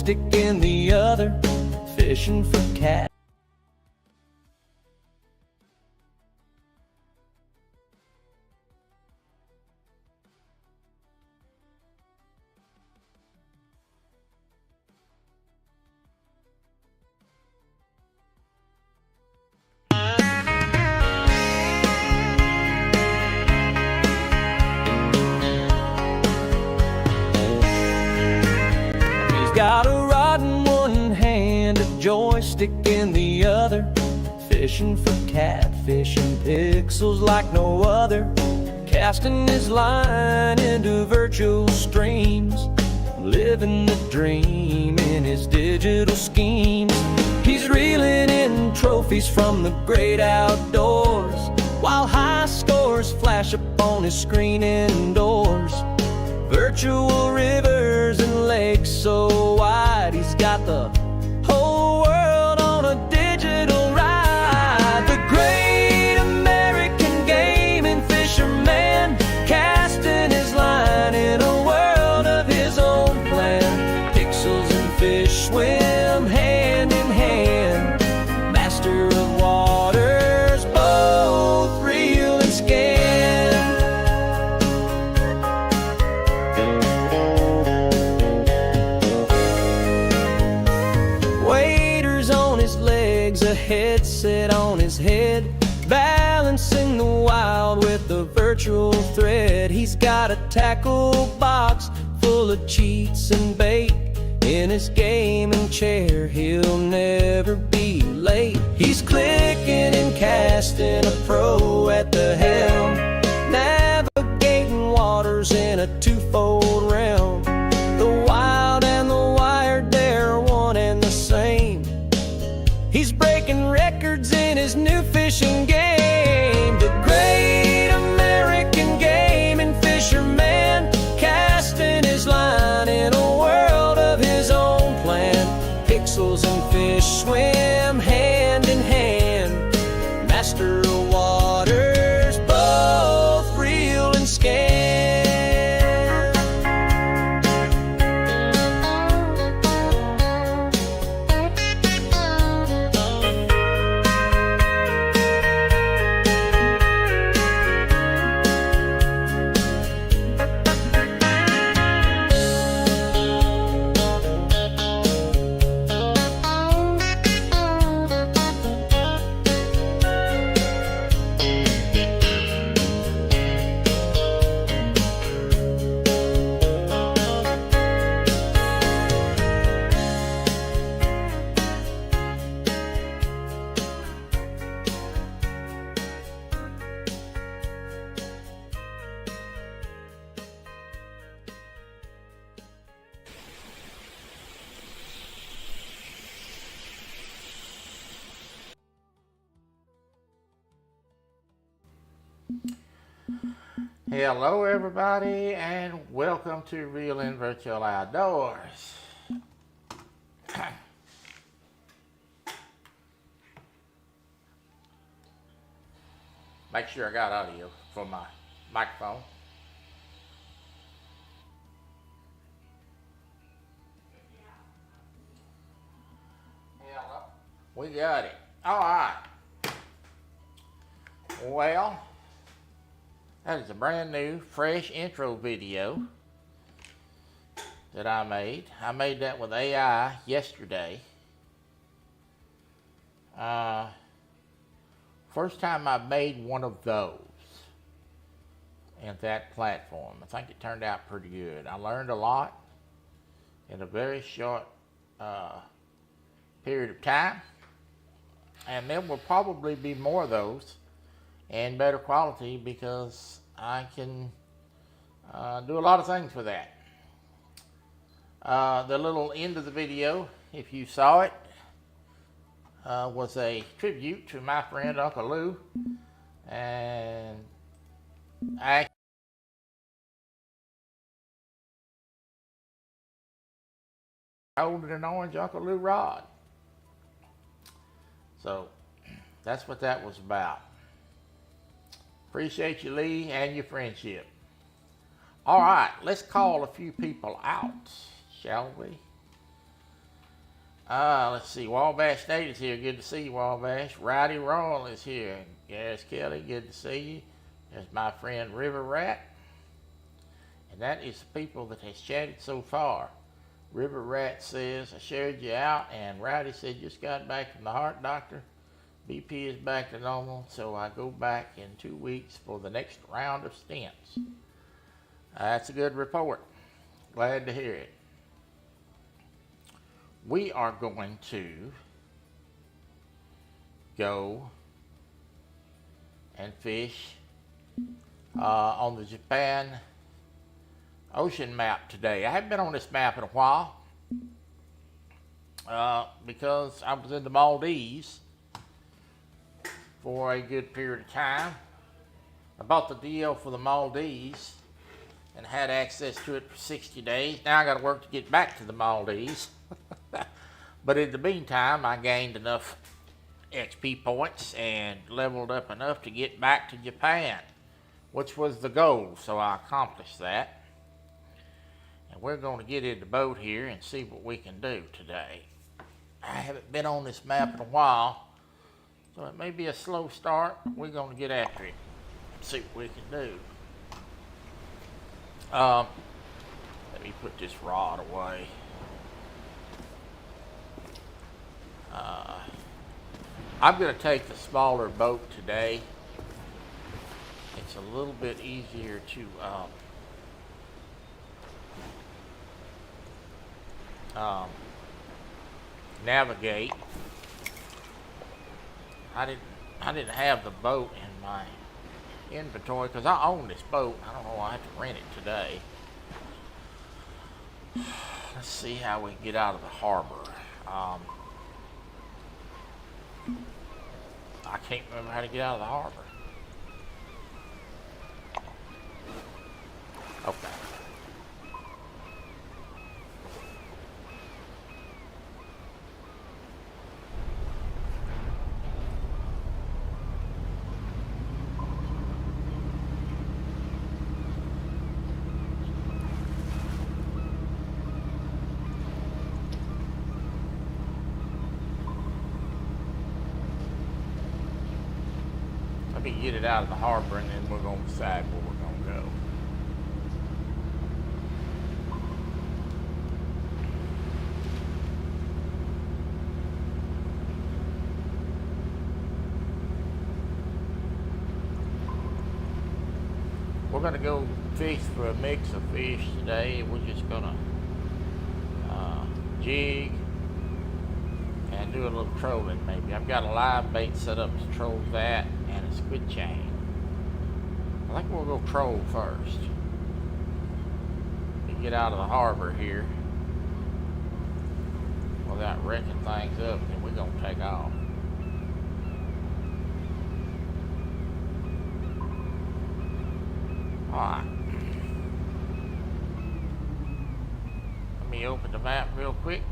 stick in the other, fishing for cat. Got a rod in one hand, a joystick in the other, fishing for catfish and pixels like no other, casting his line into virtual streams, living the dream in his digital schemes. He's reeling in trophies from the great outdoors, while high scores flash up on his screen indoors. Virtual rivers and lakes so wide, he's got the whole world on a digital ride. The great American game and fisherman, casting his line in a world of his own plan. Pixels and fish swim hand in hand, master of waters, both real and scanned. A headset on his head, balancing the wild with the virtual thread. He's got a tackle box full of cheats and bait. In his gaming chair, he'll never be late. He's clicking and casting, a pro at the helm, navigating waters in a twofold realm. The wild and the wired, they're one and the same. He's breaking records in his new fishing game. The great American game and fisherman, casting his line in a world of his own plan. Pixels and fish swim hand in hand, master of waters, both real and scanned. Hello everybody, and welcome to Real and Virtual Outdoors. Make sure I got audio for my microphone. Hello. We got it. All right. Well, that is a brand new, fresh intro video that I made. I made that with AI yesterday. First time I made one of those in that platform. I think it turned out pretty good. I learned a lot in a very short period of time. And there will probably be more of those and better quality, because I can do a lot of things with that. The little end of the video, if you saw it, was a tribute to my friend Uncle Lou, and I holding an orange Uncle Lou rod. So that's what that was about. Appreciate you, Lee, and your friendship. All right, let's call a few people out, shall we? Let's see. Wabash Nate is here. Good to see you, Wabash. Rowdy Royal is here. Yes, Kelly, good to see you. There's my friend River Rat. And that is the people that has chatted so far. River Rat says, I shared you out, and Rowdy said, just got back from the heart doctor. BP is back to normal, so I go back in 2 weeks for the next round of stents. That's a good report. Glad to hear it. We are going to go and fish on the Japan ocean map today. I haven't been on this map in a while because I was in the Maldives for a good period of time. I bought the deal for the Maldives and had access to it for 60 days. Now I got to work to get back to the Maldives. But in the meantime, I gained enough XP points and leveled up enough to get back to Japan, which was the goal, so I accomplished that. And we're going to get in the boat here and see what we can do today. I haven't been on this map in a while, so it may be a slow start, but we're going to get after it and see what we can do. Let me put this rod away. I'm going to take the smaller boat today. It's a little bit easier to navigate. I didn't have the boat in my inventory because I own this boat. I don't know, I have to rent it today. Let's see how we can get out of the harbor. I can't remember how to get out of the harbor. Okay. Let me get it out of the harbor and then we're going to decide where we're going to go. We're going to go fish for a mix of fish today. We're just going to jig and do a little trolling maybe. I've got a live bait set up to troll that and a squid chain. I think we'll go troll first. We get out of the harbor here without wrecking things up, and we're going to take off. Alright. Let me open the map real quick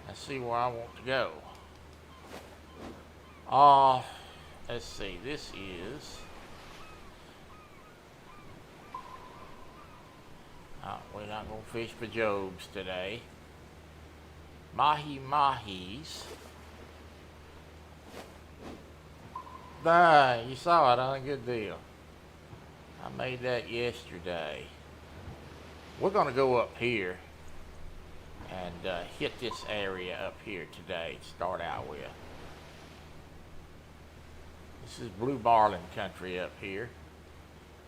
and see where I want to go. Let's see, this is we're not going to fish for Jobs today. Mahis. You saw it, huh? Good deal. I made that yesterday. We're going to go up here and hit this area up here today to start out with. This is blue marlin country up here.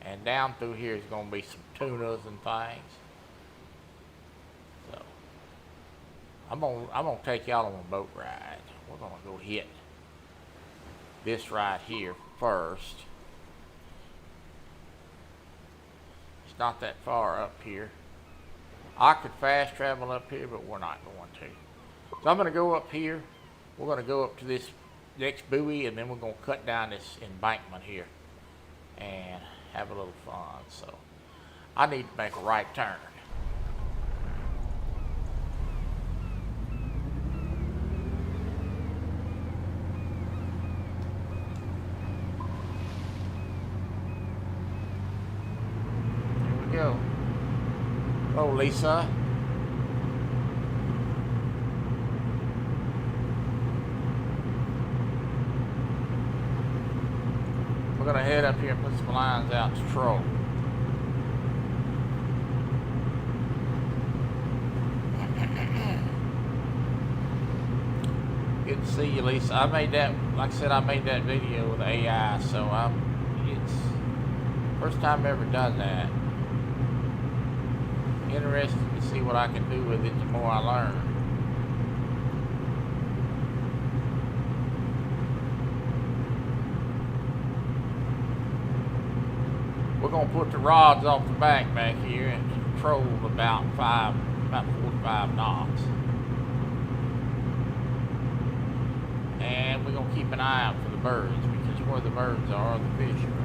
And down through here is going to be some tunas and things. So, I'm gonna take y'all on a boat ride. We're going to go hit this right here first. It's not that far up here. I could fast travel up here, but we're not going to. So I'm going to go up here. We're going to go up to this next buoy, and then we're going to cut down this embankment here and have a little fun. So I need to make a right turn. Here we go. Oh, Lisa. We're gonna head up here and put some lines out to troll. Good to see you, Lisa. I made that, like I said, I made that video with AI, so it's first time I've ever done that. Interested to see what I can do with it the more I learn. We're gonna put the rods off the back here and control about 45 knots. And we're gonna keep an eye out for the birds, because where the birds are, the fish are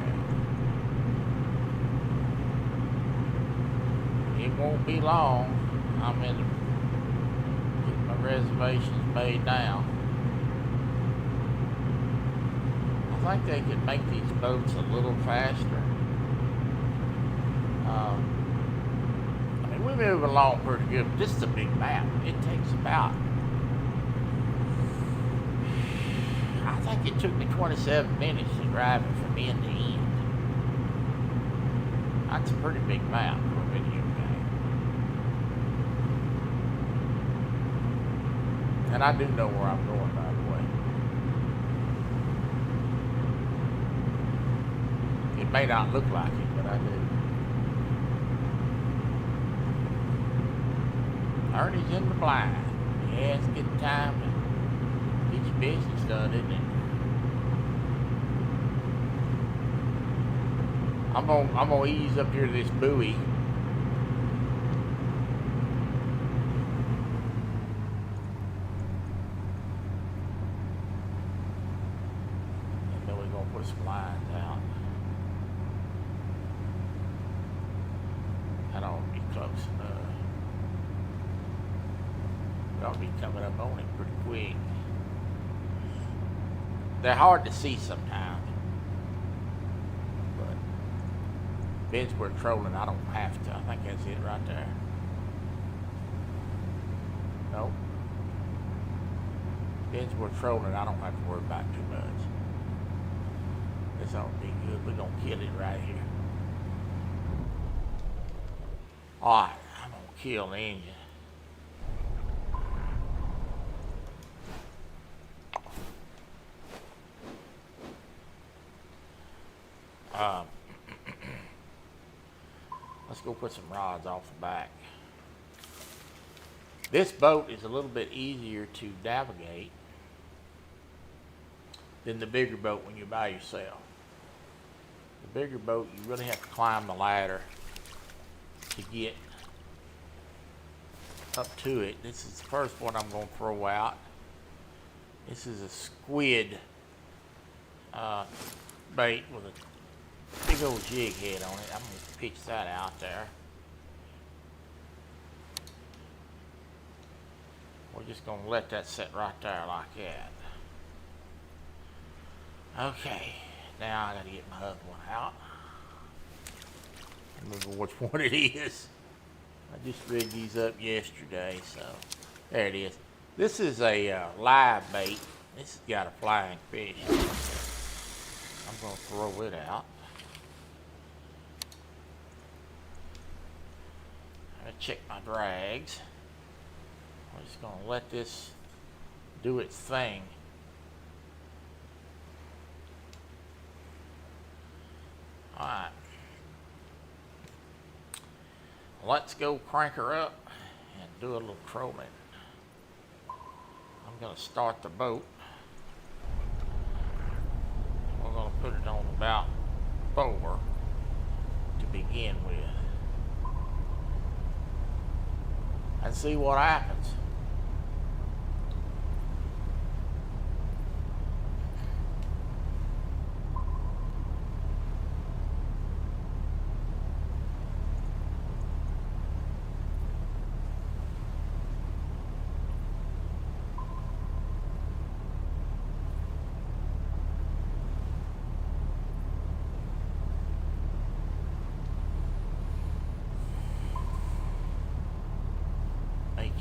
at. It won't be long. I'm in getting my reservations made now. I think they could make these boats a little faster. I mean, we move along pretty good, but this is a big map. It takes about, I think it took me 27 minutes to drive it from end to end. That's a pretty big map for a video game. And I do know where I'm going, by the way. It may not look like it, but I do. Ernie's in the blind. Yeah, it's a good time to get your business done, isn't it? I'm gonna ease up here to this buoy. And then we're gonna put some lines out. That ought to be close enough. I'll be coming up on it pretty quick. They're hard to see sometimes, but since we're trolling, I don't have to. I think that's it right there. Nope. Since we're trolling, I don't have to worry about too much. This ought to be good. We're gonna kill it right here. All right, I'm gonna kill the engine. Let's go put some rods off the back. This boat is a little bit easier to navigate than the bigger boat when you're by yourself. The bigger boat, you really have to climb the ladder to get up to it. This is the first one I'm going to throw out. This is a squid bait with a big old jig head on it. I'm going to pitch that out there. We're just going to let that sit right there like that. Okay, now I got to get my other one out. I don't remember which one it is. I just rigged these up yesterday, so there it is. This is a live bait. This has got a flying fish. I'm going to throw it out. I'm going to check my drags. I'm just going to let this do its thing. Alright. Let's go crank her up and do a little trolling. I'm going to start the boat. We're going to put it on about 4 to begin with. And see what happens.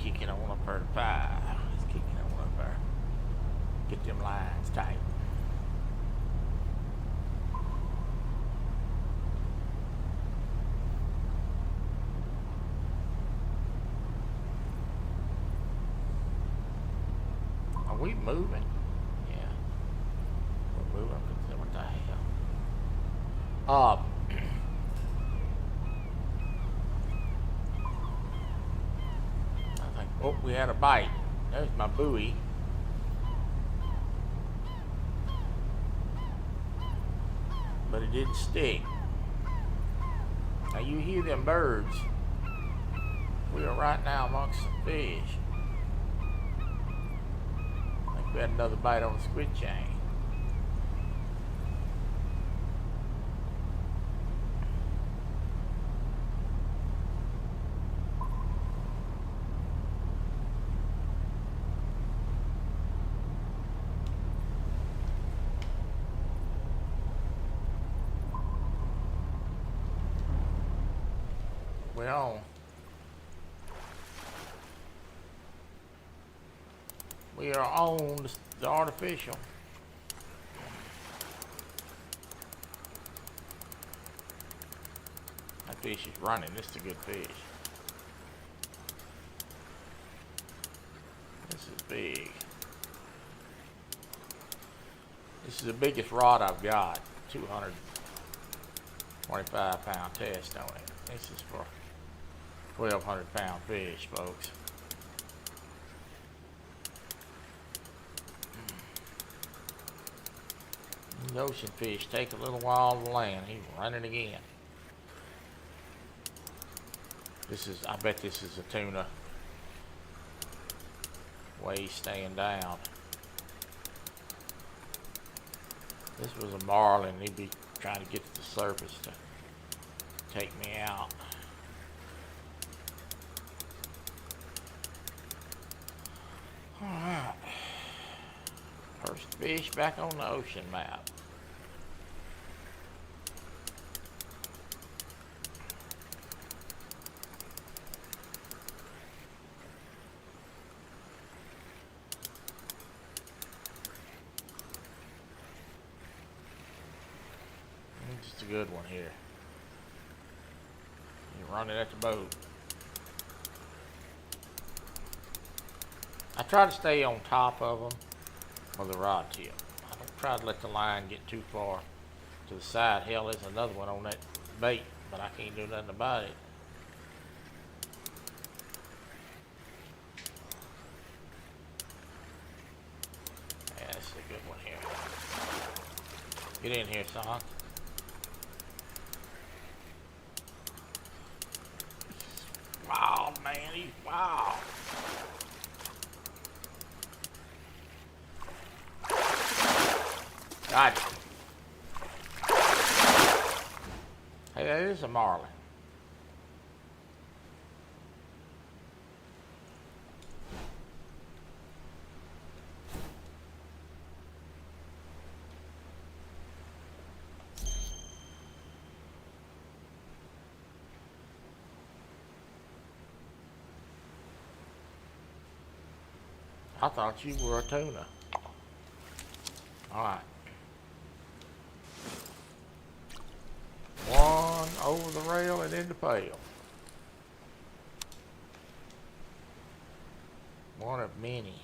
Kicking on up there to 5. It's kicking on up there. Get them lines tight. moving? Yeah. We're moving. What the hell? I think, oh, we had a bite. There's my buoy. But it didn't stick. Now you hear them birds. We are right now amongst some fish. I think we had another bite on the squid chain. We are on the artificial. That fish is running. This is a good fish. This is big. This is the biggest rod I've got. 225 pound test on it. This is for 1,200 pound fish, folks. These ocean fish take a little while to land. He's running again. I bet this is a tuna. Way he's staying down. This was a marlin. He'd be trying to get to the surface to take me out. Alright. First fish back on the ocean map. Just a good one here. You're running at the boat. I try to stay on top of them with the rod tip. I don't try to let the line get too far to the side. Hell, there's another one on that bait, but I can't do nothing about it. Yeah, this is a good one here. Get in here, son. Wow, man, he's wow. Got it. Hey, that is a marlin. I thought you were a tuna. All right. One over the rail and in the pail. One of many,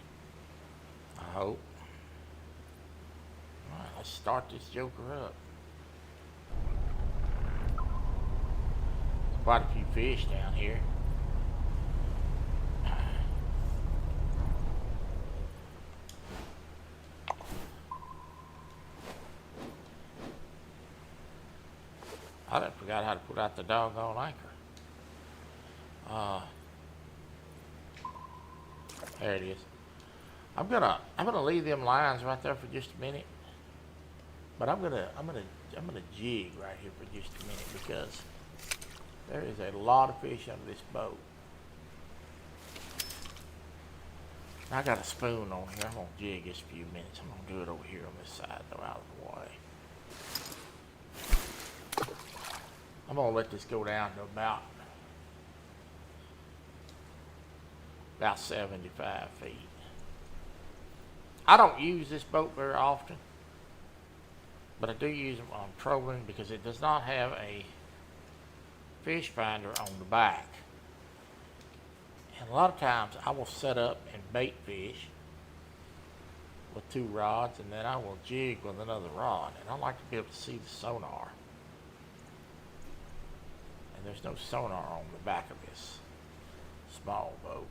I hope. All right, let's start this joker up. Quite a few fish down here. I done forgot how to put out the doggone anchor. There it is. I'm gonna leave them lines right there for just a minute. But I'm gonna jig right here for just a minute because there is a lot of fish under this boat. I got a spoon on here. I'm gonna jig this a few minutes. I'm gonna do it over here on this side though, out of the way. I'm gonna let this go down to about 75 feet. I don't use this boat very often, but I do use it when I'm trolling because it does not have a fish finder on the back. And a lot of times I will set up and bait fish with 2 rods, and then I will jig with another rod. And I like to be able to see the sonar. And there's no sonar on the back of this small boat.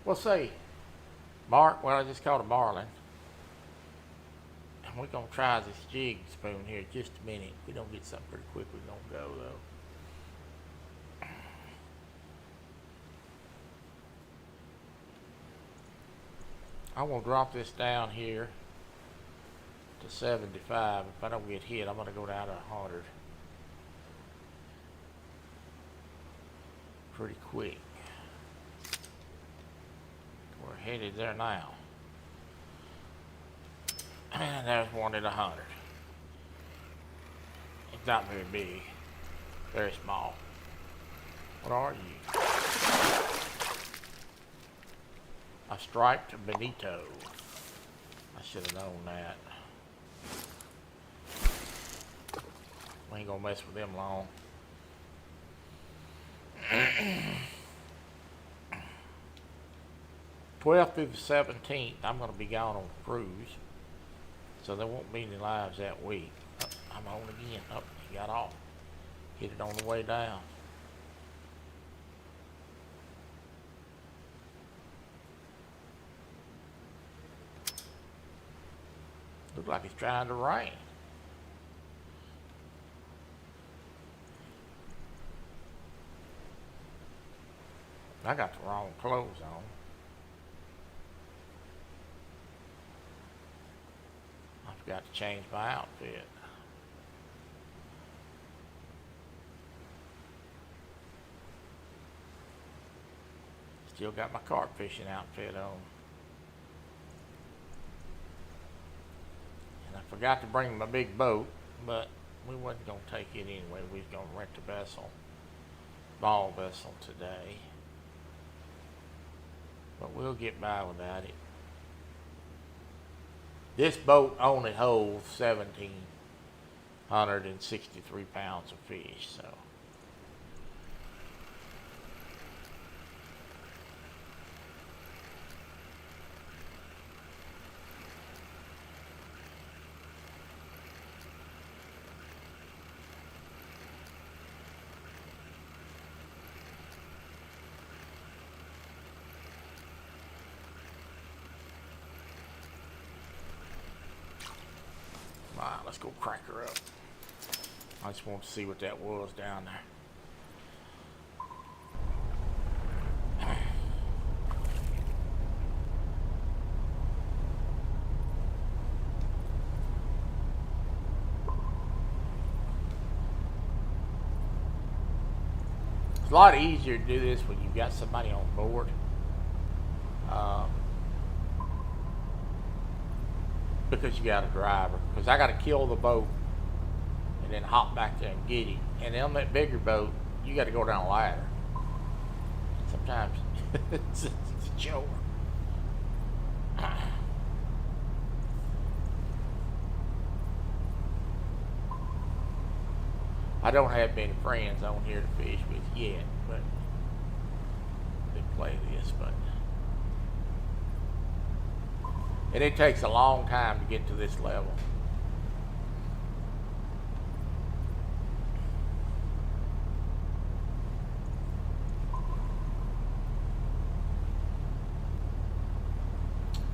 We'll see. Mark, well, I just caught a marlin. And we're going to try this jig spoon here just a minute. If we don't get something pretty quick, we're going to go, though. I'm going to drop this down here to 75. If I don't get hit, I'm going to go down to 100 pretty quick. We're headed there now. And there's one at 100. It's not very big. Very small. What are you? A striped bonito. I should have known that. We ain't gonna mess with them long. 12th through the 17th, I'm gonna be gone on a cruise, so there won't be any lives that week. Oh, I'm on again. Oh, he got off. Hit it on the way down. Looks like it's trying to rain. I got the wrong clothes on. I forgot to change my outfit. Still got my carp fishing outfit on. And I forgot to bring my big boat, but we wasn't going to take it anyway. We was going to rent a vessel, small vessel today. But we'll get by without it. This boat only holds 1,763 pounds of fish, so. Alright, let's go crack her up. I just want to see what that was down there. It's a lot easier to do this when you've got somebody on board. Because you got a driver. Because I got to kill the boat and then hop back there and get him. And on that bigger boat, you got to go down a ladder. Sometimes it's a chore. I don't have many friends on here to fish with yet, but they play this, but. And it takes a long time to get to this level.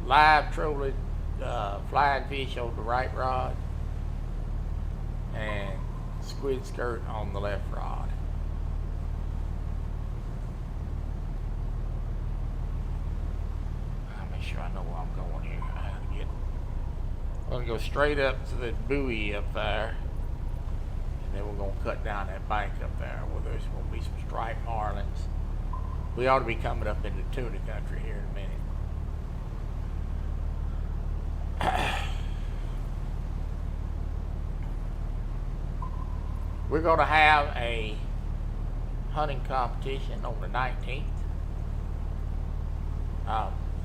Live trolling flying fish on the right rod and squid skirt on the left rod. I'll make sure I know where I'm going here. I'm going to go straight up to the buoy up there, and then we're going to cut down that bank up there where there's going to be some striped marlins. We ought to be coming up into tuna country here in a minute. We're going to have a hunting competition on the 19th.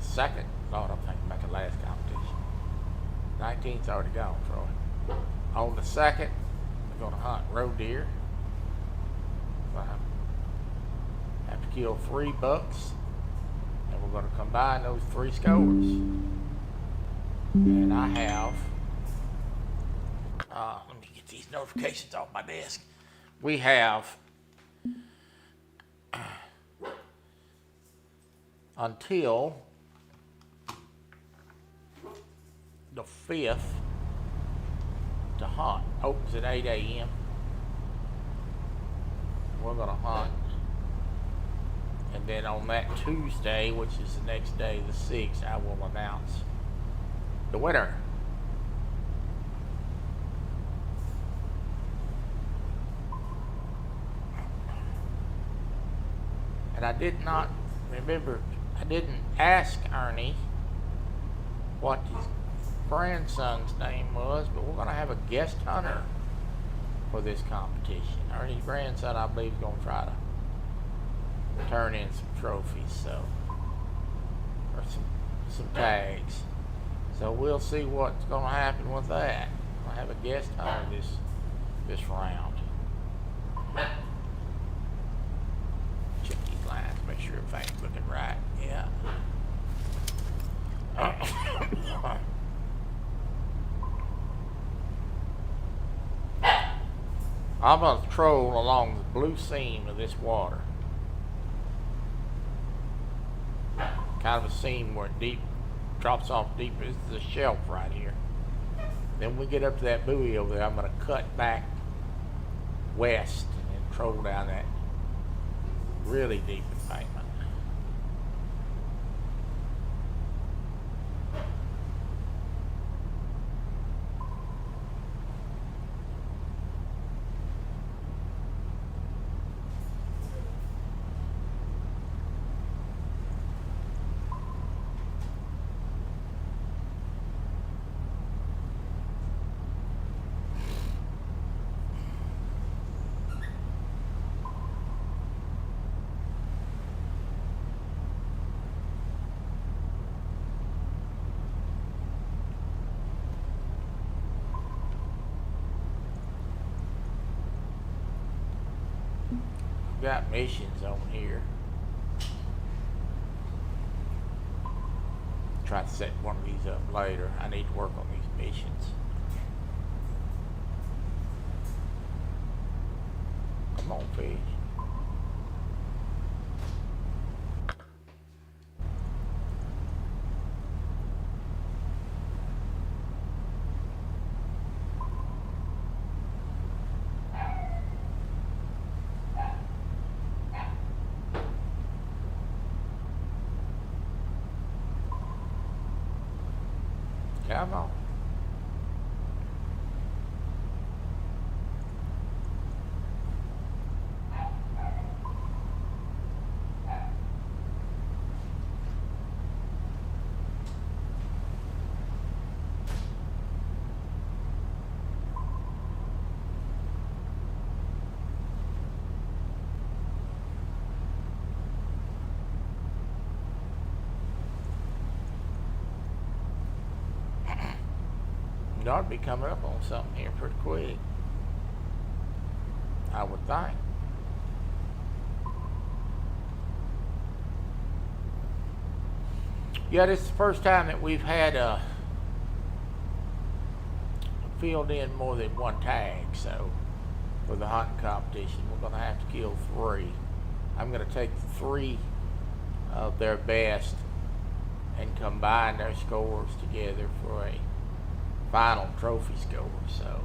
Second, Lord, I'm thinking about the last competition. 19th's already gone, Troy. On the 2nd, we're going to hunt roe deer. Have to kill 3 bucks, and we're going to combine those 3 scores. And I have, let me get these notifications off my desk. We have until the 5th to hunt. Opens at 8 a.m. We're gonna hunt. And then on that Tuesday, which is the next day, the 6th, I will announce the winner. And I did not remember, I didn't ask Ernie what his grandson's name was, but we're going to have a guest hunter for this competition. Ernie's grandson, I believe, is going to try to turn in some trophies, so, or some tags. So we'll see what's going to happen with that. We'll have a guest hunter this round. Check these lines, make sure everything's looking right. Yeah. I'm going to troll along the blue seam of this water. Kind of a seam where it deep drops off deep. This is a shelf right here. Then when we get up to that buoy over there, I'm going to cut back west and troll down that really deep embankment. Got missions on here. Try to set one of these up later. I need to work on these missions. Come on, fish. Come on. You ought to be coming up on something here pretty quick, I would think. Yeah, this is the first time that we've had filled in more than one tag, so for the hunting competition, we're going to have to kill 3. I'm going to take 3 of their best and combine their scores together for a final trophy score. So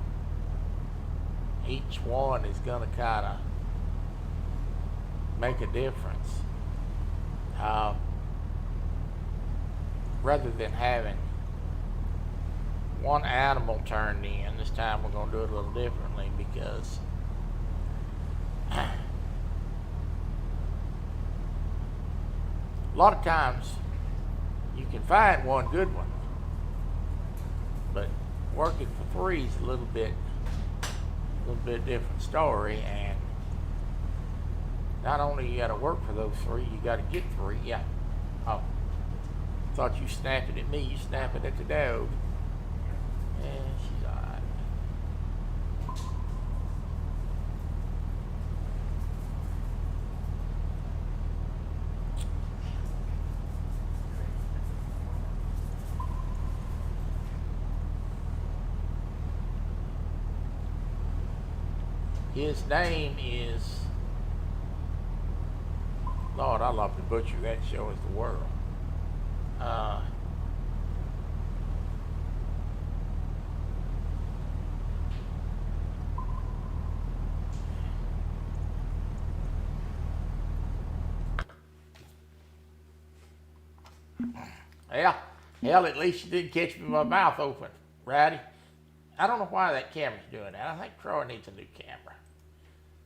each one is going to kind of make a difference. Rather than having one animal turned in, this time we're going to do it a little differently, because a lot of times you can find one good one, but working for 3 is a little bit different story. And not only you got to work for those 3, you got to get 3. Yeah. Oh, thought you snapped it at me. You snap it at the dog. Yeah, she's all right. His name is, Lord, I love to butcher that show as the world. Yeah, hell, at least you didn't catch me with my mouth open, Ratty. I don't know why that camera's doing that. I think Troy needs a new camera.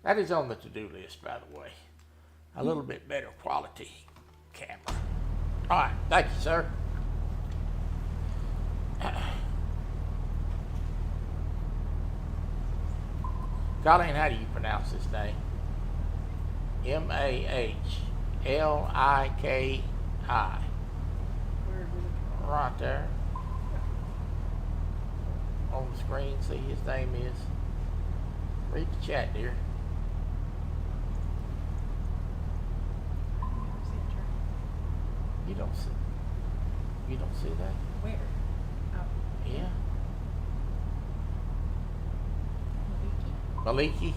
That is on the to-do list, by the way. A little bit better quality camera. All right, thank you, sir. Colleen, how do you pronounce this name? M-A-H-L-I-K-I. Right there. On the screen, see his name is. Read the chat, dear. You don't see. You don't see that? Where? Oh. Yeah. Maliki?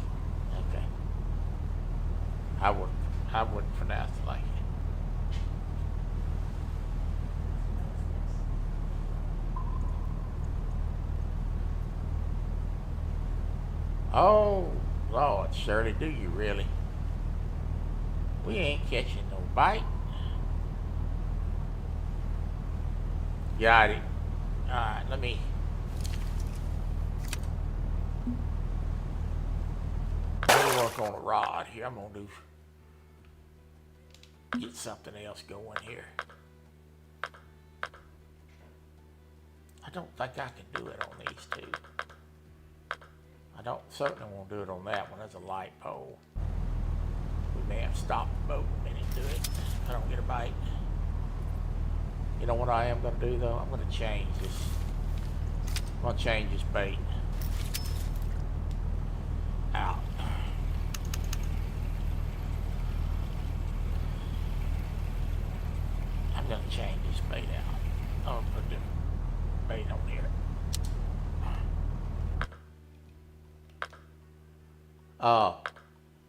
Okay. I wouldn't pronounce it like it. Oh, Lord, Shirley, do you really? We ain't catching no bite. Got it. Alright, let me work on a rod here. I'm gonna get something else going here. I don't think I can do it on these two. I certainly won't do it on that one. That's a light pole. We may have to stop the boat a minute to do it. I don't get a bite. You know what I am going to do though? I'm going to change this. I'm going to change this bait out. I'm going to change this bait out. I'm going to put the bait on here.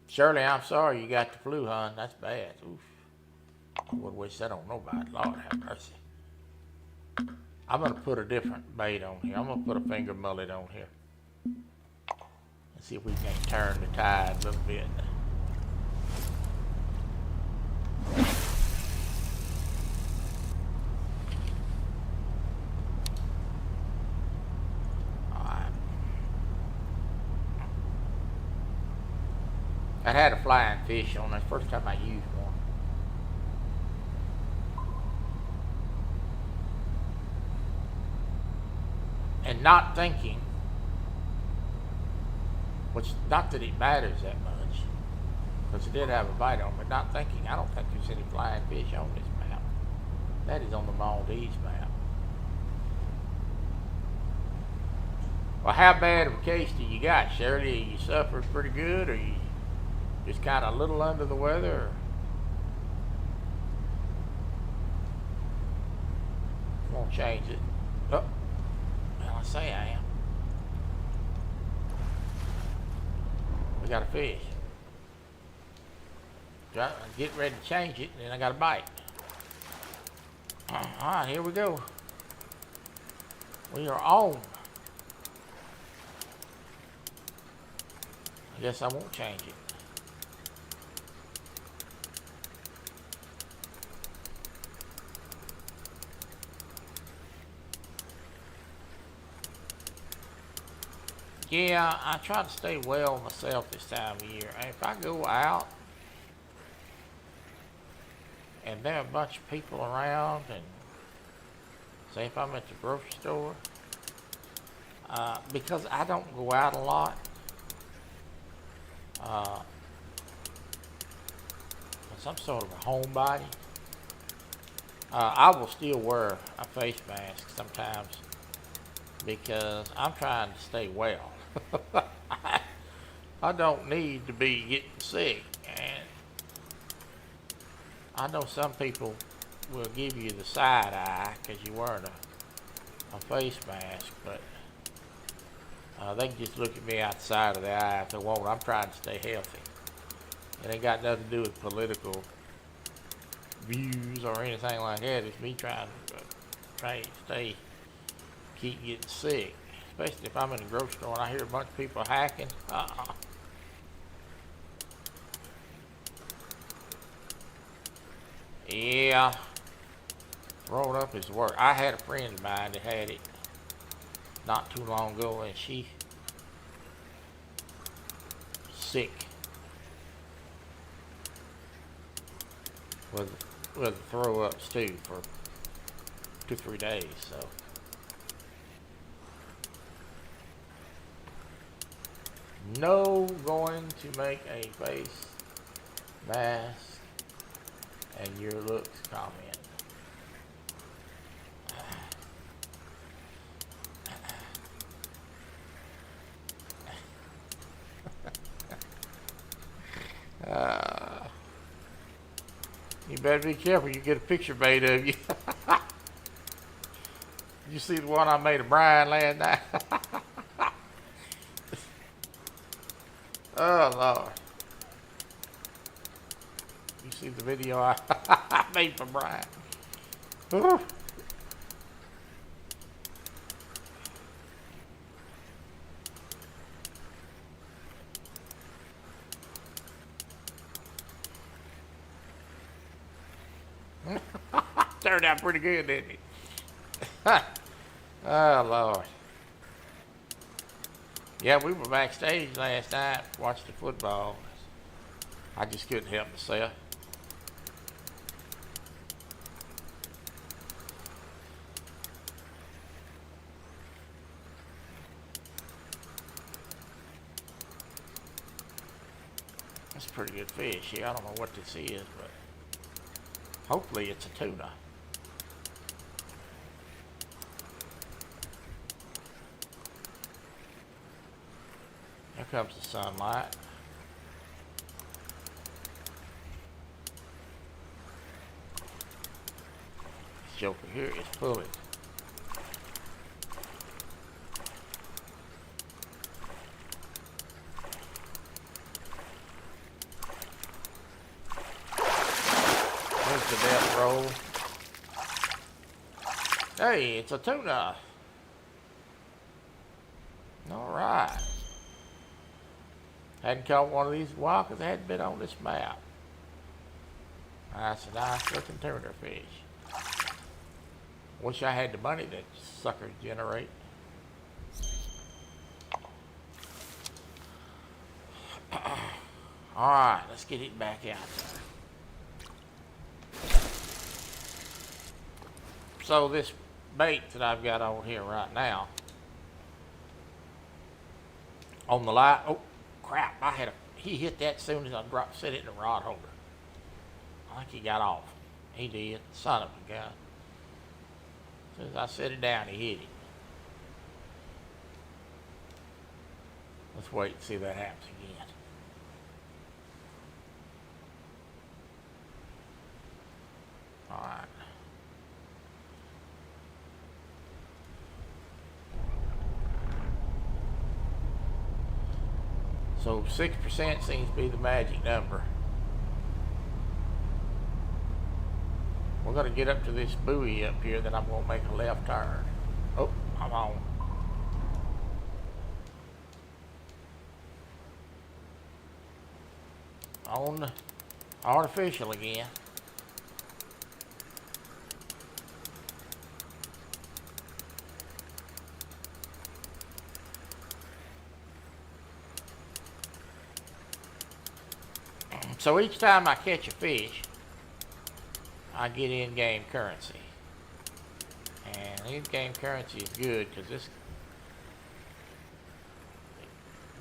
Shirley, I'm sorry you got the flu, hon. That's bad. Oof. I would wish that on nobody. Lord have mercy. I'm going to put a different bait on here. I'm going to put a finger mullet on here. And see if we can turn the tide a little bit. I had a flying fish on it. First time I used one. And not thinking, which not that it matters that much, because it did have a bite on it, but not thinking, I don't think there's any flying fish on this map. That is on the Maldives map. Well, how bad of a case do you got, Shirley? You suffered pretty good, or you just kind of a little under the weather? Or? I'm gonna change it. Oh, well, I say I am. We got a fish. Get ready to change it, and then I got a bite. All right, here we go. We are on. I guess I won't change it. Yeah, I try to stay well myself this time of year. If I go out and there are a bunch of people around, and say if I'm at the grocery store, because I don't go out a lot, some sort of a homebody, I will still wear a face mask sometimes because I'm trying to stay well. I don't need to be getting sick, and I know some people will give you the side eye because you're wearing a face mask, but They can just look at me outside of the eye if they want. I'm trying to stay healthy. It ain't got nothing to do with political views or anything like that. It's me trying to keep getting sick. Especially if I'm in the grocery store and I hear a bunch of people hacking. Yeah. Rolled up is work. I had a friend of mine that had it not too long ago, and she sick with throw ups too for 2-3 days. So no going to make a face mask and your looks comment. You better be careful. You get a picture made of you. You see the one I made of Brian last night? Oh, Lord. You see the video I made for Brian? Ooh. Turned out pretty good, didn't it? Oh, Lord. Yeah, we were backstage last night, watched the football. I just couldn't help myself. That's a pretty good fish. Yeah, I don't know what this is, but hopefully it's a tuna. Here comes the sunlight. This joker here is pulling. There's the death roll. Hey, it's a tuna. All right. Hadn't caught one of these in a while because they hadn't been on this map. That's a nice looking tuna fish. Wish I had the money that suckers generate. Alright, let's get it back out there. So this bait that I've got on here right now, on the light, oh crap, he hit that as soon as I set it in the rod holder. I think he got off. He did, son of a gun. As soon as I set it down, he hit it. Let's wait and see if that happens again. All right. So 6% seems to be the magic number. We're going to get up to this buoy up here, then I'm going to make a left turn. Oh, I'm on. On artificial again. So each time I catch a fish, I get in-game currency. And in-game currency is good because this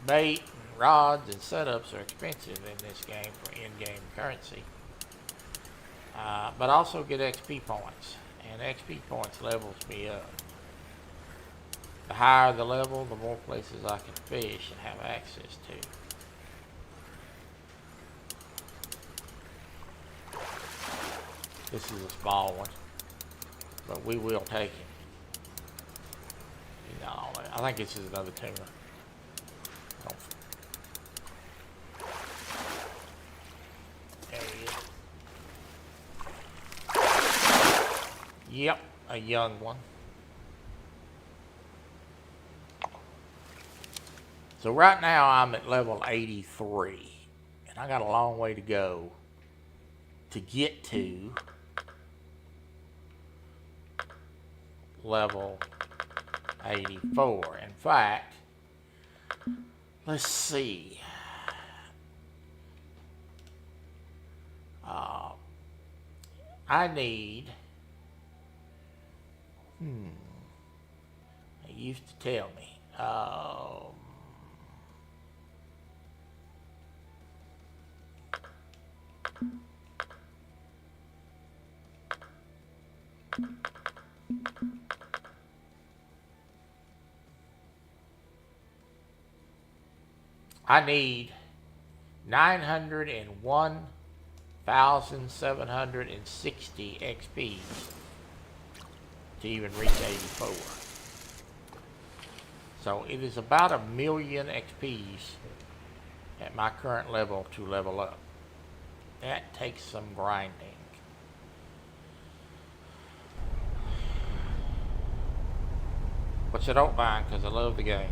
bait, and rods, and setups are expensive in this game for in-game currency. But I also get XP points, and XP points levels me up. The higher the level, the more places I can fish and have access to. This is a small one, but we will take him. You know, I think this is another tuna. There he is. Yep, a young one. So right now I'm at level 83, and I got a long way to go to get to level 84. In fact, let's see. I need, they used to tell me, I need 901,760 XPs to even reach 84. So it is about 1,000,000 XPs at my current level to level up. That takes some grinding. Which I don't mind because I love the game.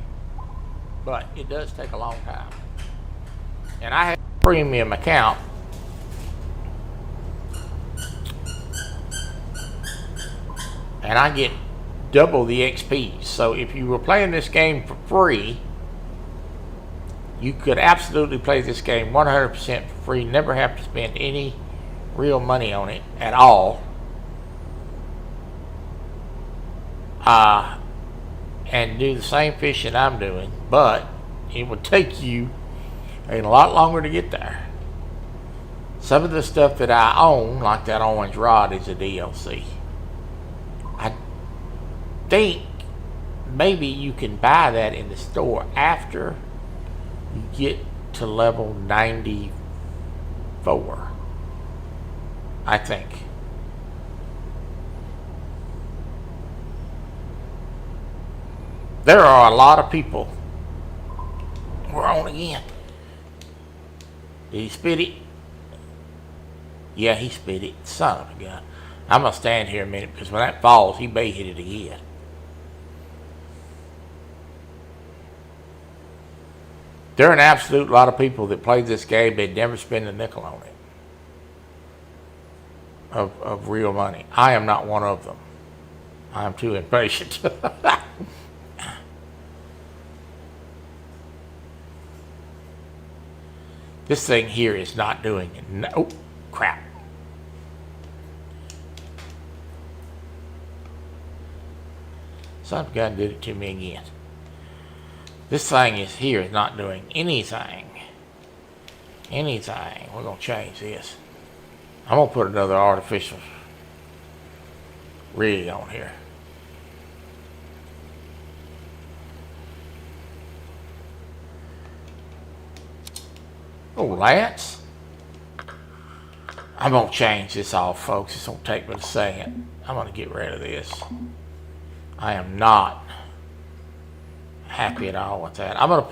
But it does take a long time. And I have a premium account. And I get double the XP. So if you were playing this game for free, you could absolutely play this game 100% for free, never have to spend any real money on it at all. And do the same fishing I'm doing, but it would take you a lot longer to get there. Some of the stuff that I own, like that orange rod, is a DLC. I think maybe you can buy that in the store after you get to level 94, I think. There are a lot of people. We're on again. Did he spit it? Yeah, he spit it. Son of a gun. I'm going to stand here a minute because when that falls, he may hit it again. There are an absolute lot of people that play this game, they'd never spend a nickel on it. Of real money. I am not one of them. I am too impatient. This thing here is not doing it. No, crap. Son of a gun did it to me again. This thing is here is not doing anything. Anything. We're going to change this. I'm going to put another artificial rig on here. Oh, Lance. I'm going to change this off, folks. It's going to take me a second. I'm going to get rid of this. I am not happy at all with that. I'm going to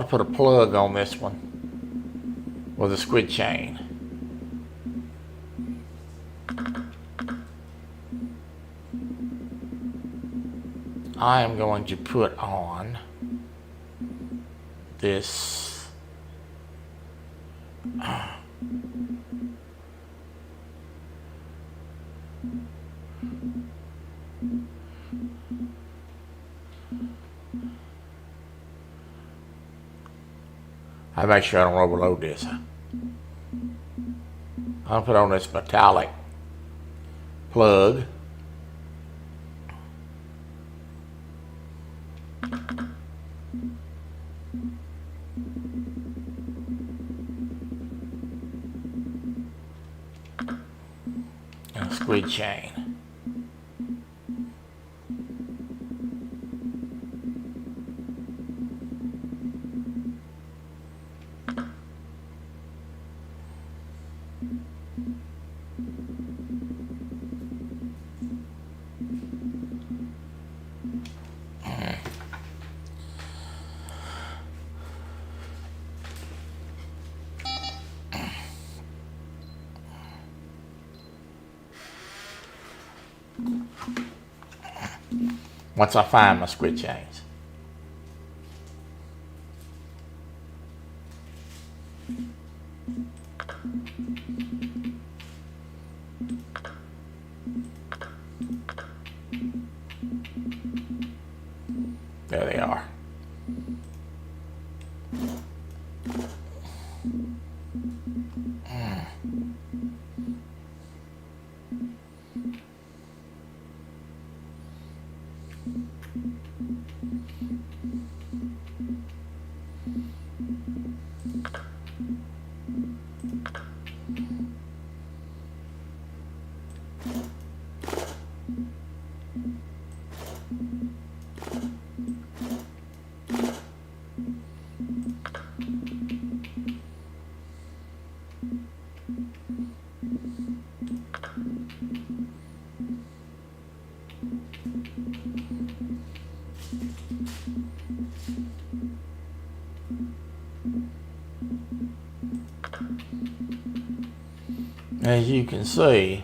put a plug on this one with a squid chain. I am going to put on this I make sure I don't overload this. I'll put on this metallic plug. And a squid chain. once I find my squid chains. There they are. As you can see,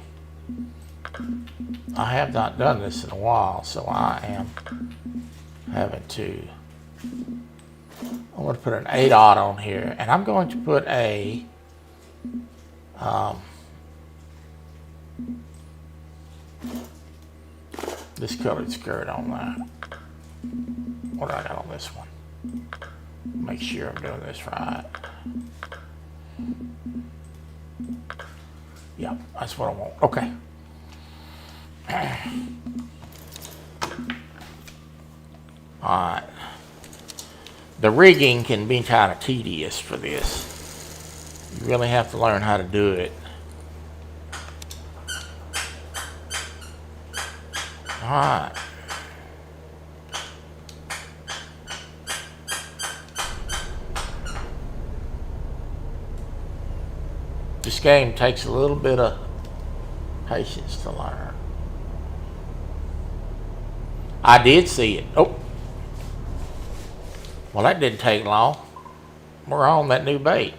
I have not done this in a while, so I am having to, I'm going to put an 8/0 on here, and I'm going to put a this colored skirt on that. What do I got on this one? Make sure I'm doing this right. Yep, that's what I want. Okay. Alright. The rigging can be kind of tedious for this. You really have to learn how to do it. Alright. This game takes a little bit of patience to learn. I did see it. Oh. Well, that didn't take long. We're on that new bait.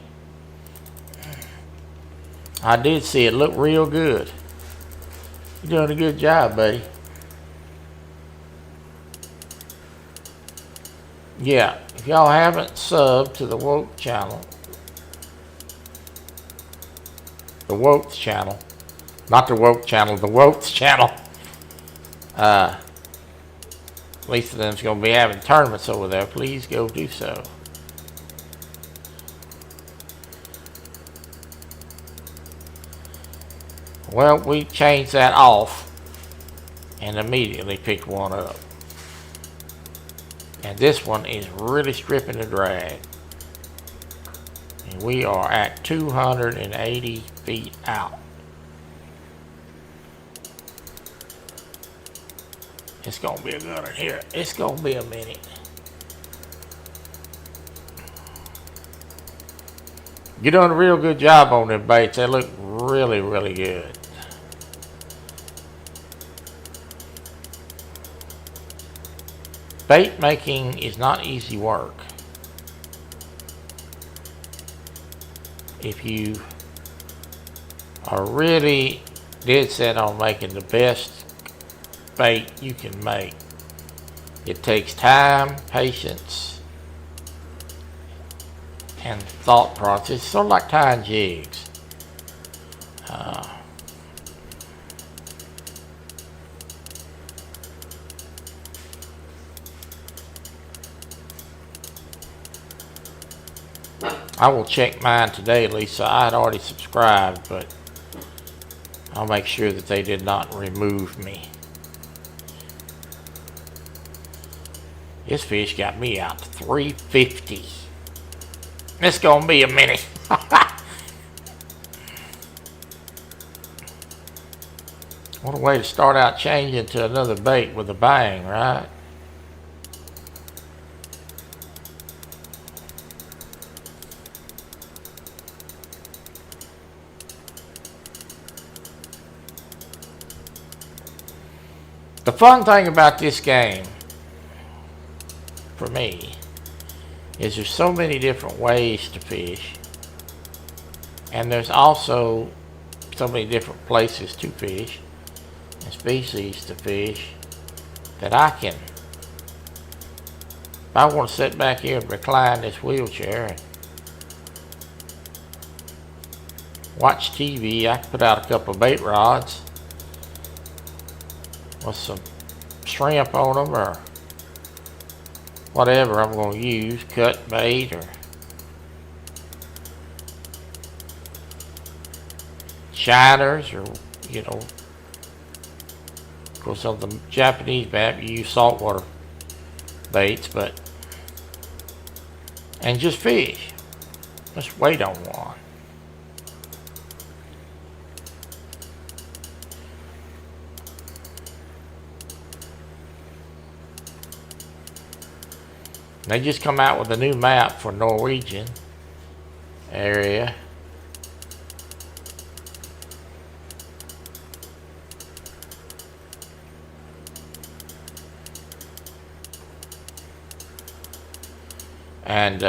I did see it look real good. You're doing a good job, buddy. Yeah, if y'all haven't subbed to the Woke channel, the Woke channel, not the Woke channel, the Woke channel. At least of them's going to be having tournaments over there. Please go do so. Well, we changed that off and immediately picked one up. And this one is really stripping the drag. And we are at 280 feet out. It's gonna be a good one here. It's gonna be a minute. You're doing a real good job on them baits. They look really, really good. Bait making is not easy work. If you are really dead set on making the best bait you can make, it takes time, patience, and thought process. It's sort of like tying jigs. I will check mine today, Lisa. I had already subscribed, but I'll make sure that they did not remove me. This fish got me out to 350. It's gonna be a minute. What a way to start out changing to another bait with a bang, right? The fun thing about this game, for me, is there's so many different ways to fish, and there's also so many different places to fish, and species to fish that I can, if I want to sit back here and recline this wheelchair and watch TV, I can put out a couple of bait rods with some shrimp on them or whatever I'm going to use, cut bait or shiners, or you know, of course on the Japanese map you use saltwater baits, but and just fish. Just wait on one. They just come out with a new map for Norwegian area. And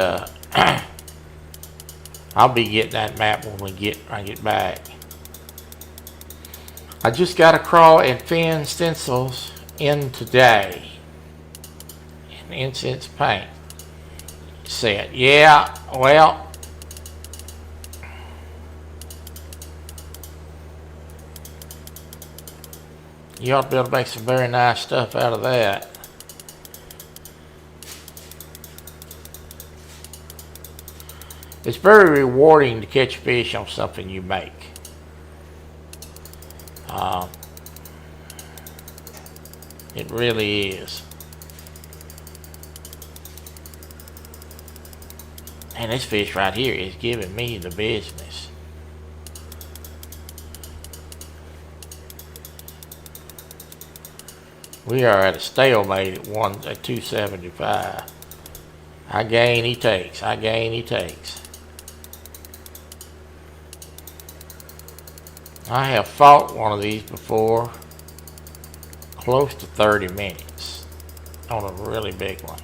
I'll be getting that map when I get back. I just got a crawl and fin stencils in today. An incense paint set. Yeah, well, you ought to be able to make some very nice stuff out of that. It's very rewarding to catch fish on something you make. It really is. And this fish right here is giving me the business. We are at a stalemate at 275. I gain, he takes. I gain, he takes. I have fought one of these before, close to 30 minutes on a really big one.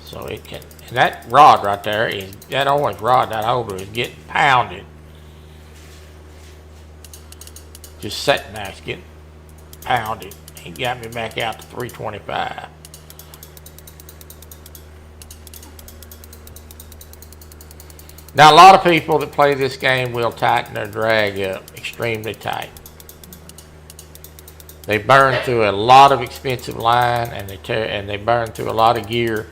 So it can, and that rod right there is, that orange rod, that holder is getting pounded. Just sitting there, it's getting pounded. He got me back out to 325. Now, a lot of people that play this game will tighten their drag up extremely tight. They burn through a lot of expensive line, and they burn through a lot of gear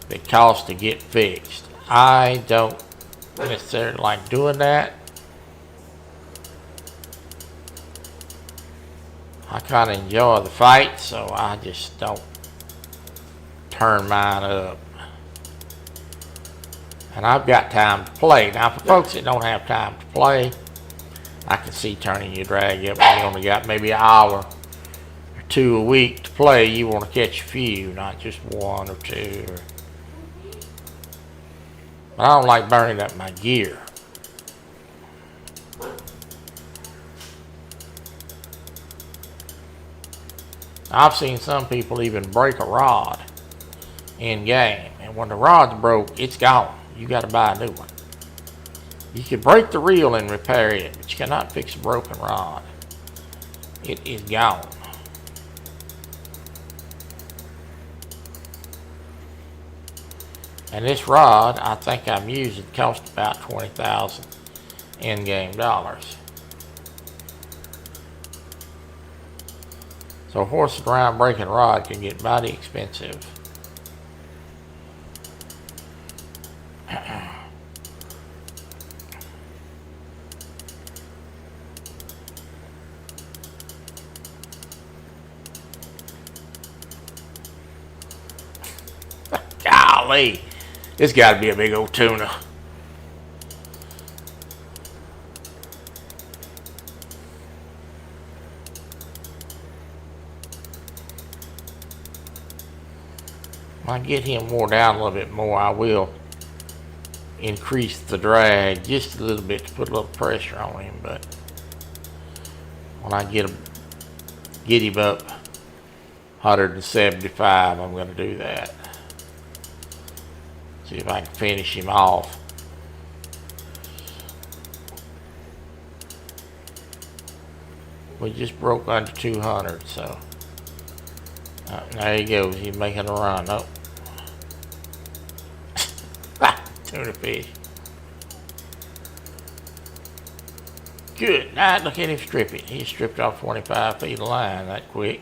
that costs to get fixed. I don't necessarily like doing that. I kind of enjoy the fight, so I just don't turn mine up. And I've got time to play. Now, for folks that don't have time to play, I can see turning your drag up. You only got maybe an hour or two a week to play. You want to catch a few, not just one or two. But I don't like burning up my gear. I've seen some people even break a rod in game. And when the rod's broke, it's gone. You got to buy a new one. You can break the reel and repair it, but you cannot fix a broken rod. It is gone. And this rod, I think I'm using, cost about 20,000 in-game dollars. So horsing around breaking rod can get mighty expensive. Golly, this got to be a big old tuna. When I get him wore down a little bit more, I will increase the drag just a little bit to put a little pressure on him. But when I get him up 175, I'm going to do that. See if I can finish him off. We just broke under 200, so there he goes. He's making a run. Oh, tuna fish. Good night. Look at him strip it. He stripped off 25 feet of line that quick.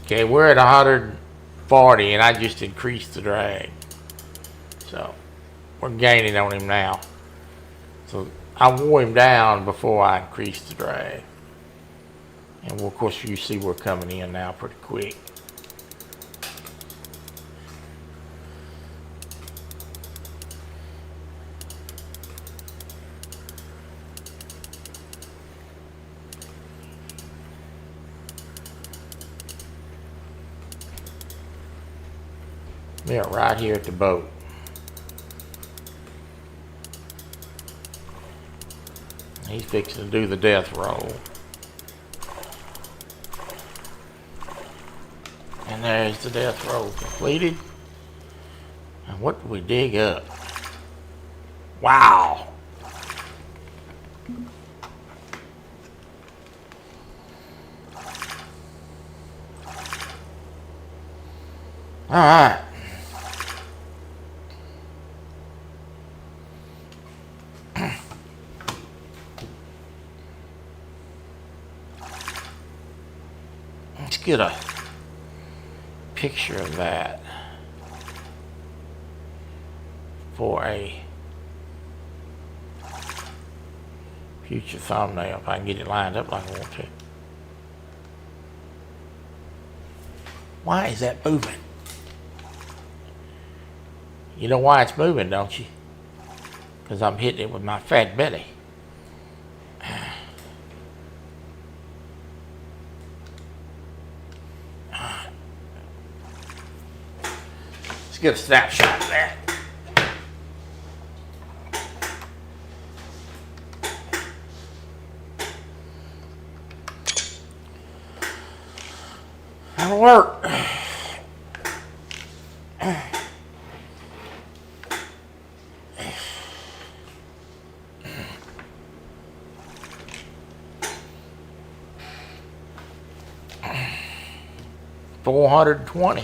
Okay, we're at 140 and I just increased the drag. So we're gaining on him now. So I wore him down before I increased the drag. And of course you see we're coming in now pretty quick. Yeah, right here at the boat. He's fixing to do the death roll. And there's the death roll completed. And what did we dig up? Wow! All right. Let's get a picture of that for a future thumbnail if I can get it lined up like I want to. Why is that moving? You know why it's moving, don't you? Because I'm hitting it with my fat belly. Let's get a snapshot of that. That'll work. $420.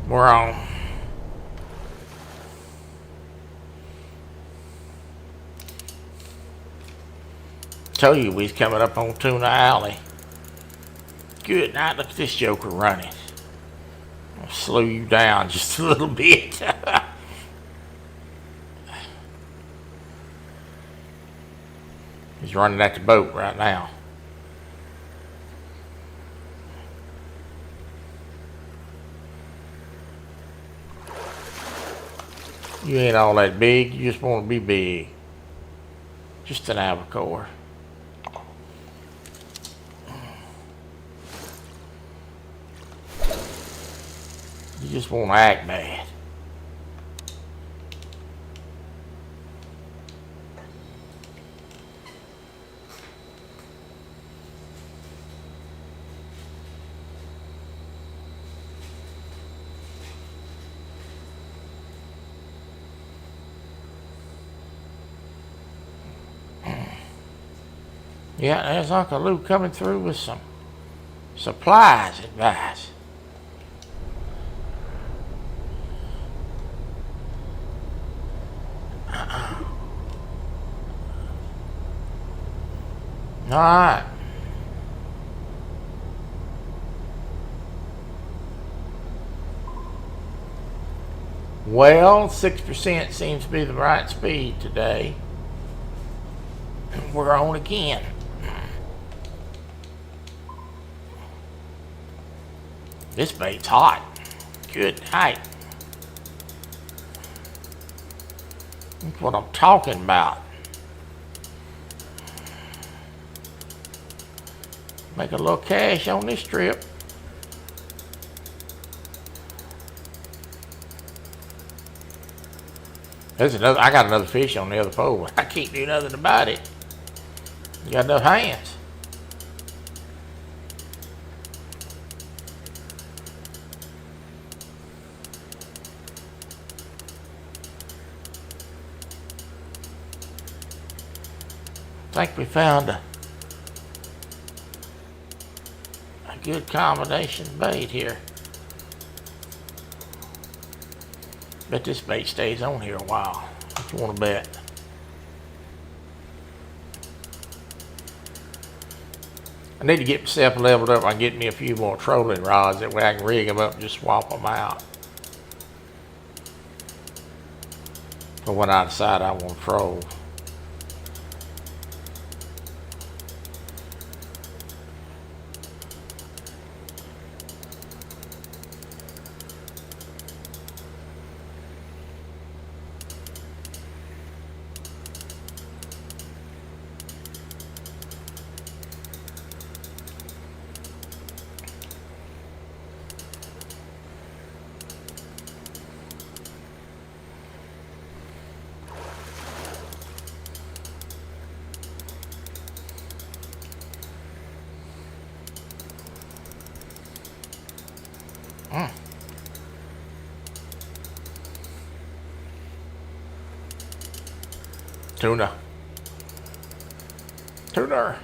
We're on. Told you we was coming up on Tuna Alley. Good night. Look at this joker running. I'll slow you down just a little bit. He's running at the boat right now. You ain't all that big. You just want to be big. Just an albacore. You just want to act bad. Yeah, there's Uncle Lou coming through with some supplies advice. All right. Well, 6% seems to be the right speed today. We're on again. This bait's hot. Good night. That's what I'm talking about. Make a little cash on this trip. There's another. I got another fish on the other pole. I can't do nothing about it. You got enough hands. I think we found a good combination bait here. Bet this bait stays on here a while. What you want to bet? I need to get myself leveled up. I can get me a few more trolling rods. That way I can rig them up and just swap them out. For when I decide I want to troll. Tuna. Tuna.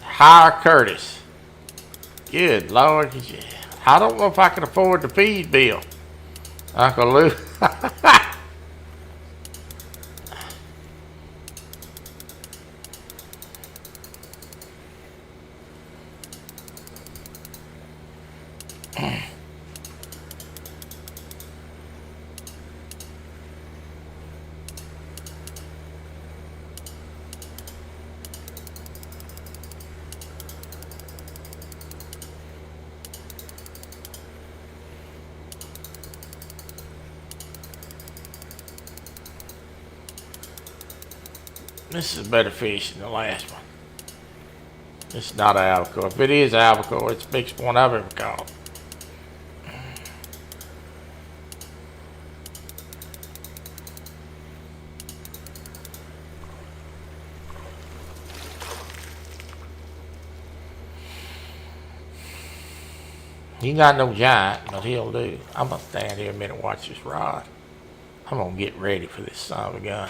Hire Curtis. Good Lord. I don't know if I can afford the feed bill. Uncle Lou. This is better fish than the last one. It's not an albacore. If it is albacore, it's the biggest one I've ever caught. He's not no giant, but he'll do. I'm gonna stand here a minute and watch this rod. I'm gonna get ready for this son of a gun.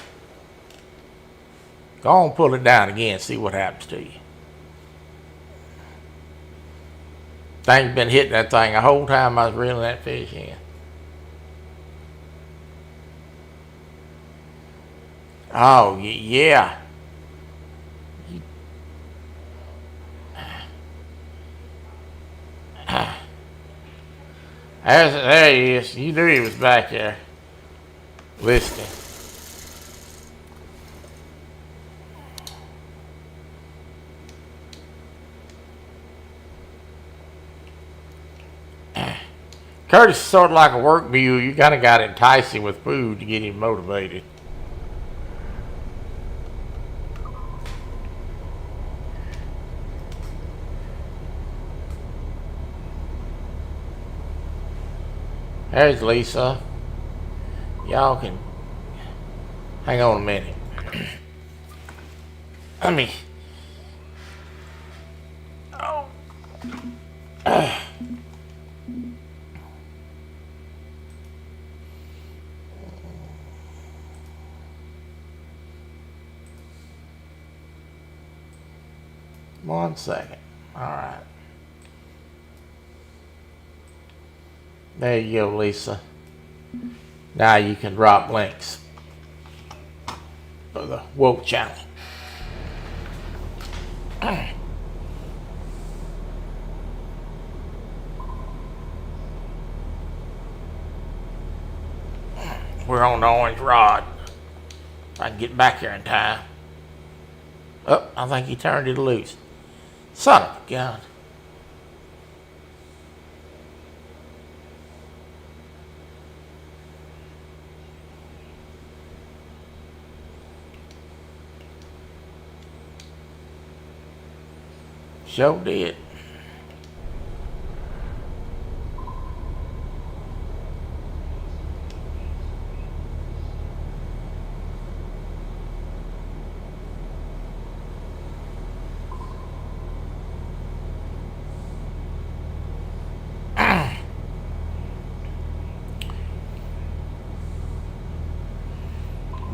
Go on, pull it down again, see what happens to you. Thing's been hitting that thing the whole time I was reeling that fish in. Oh, yeah. There he is. You knew he was back there listening. Curtis is sort of like a work mule. You kind of got to entice him with food to get him motivated. There's Lisa. Y'all can hang on a minute. Let me. Oh. One second. All right. There you go, Lisa. Now you can drop links for the Woke channel. We're on the orange rod. If I can get back here in time. Oh, I think he turned it loose. Son of a gun. Sure did.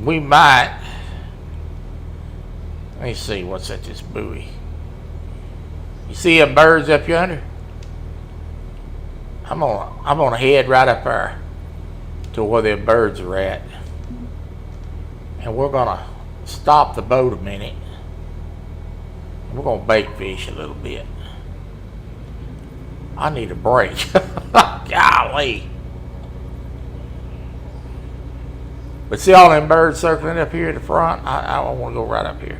We might. Let me see what's at this buoy. You see them birds up yonder? I'm gonna head right up there to where the birds are at. And we're gonna stop the boat a minute. We're gonna bait fish a little bit. I need a break. Golly. But see all them birds circling up here at the front? I want to go right up here.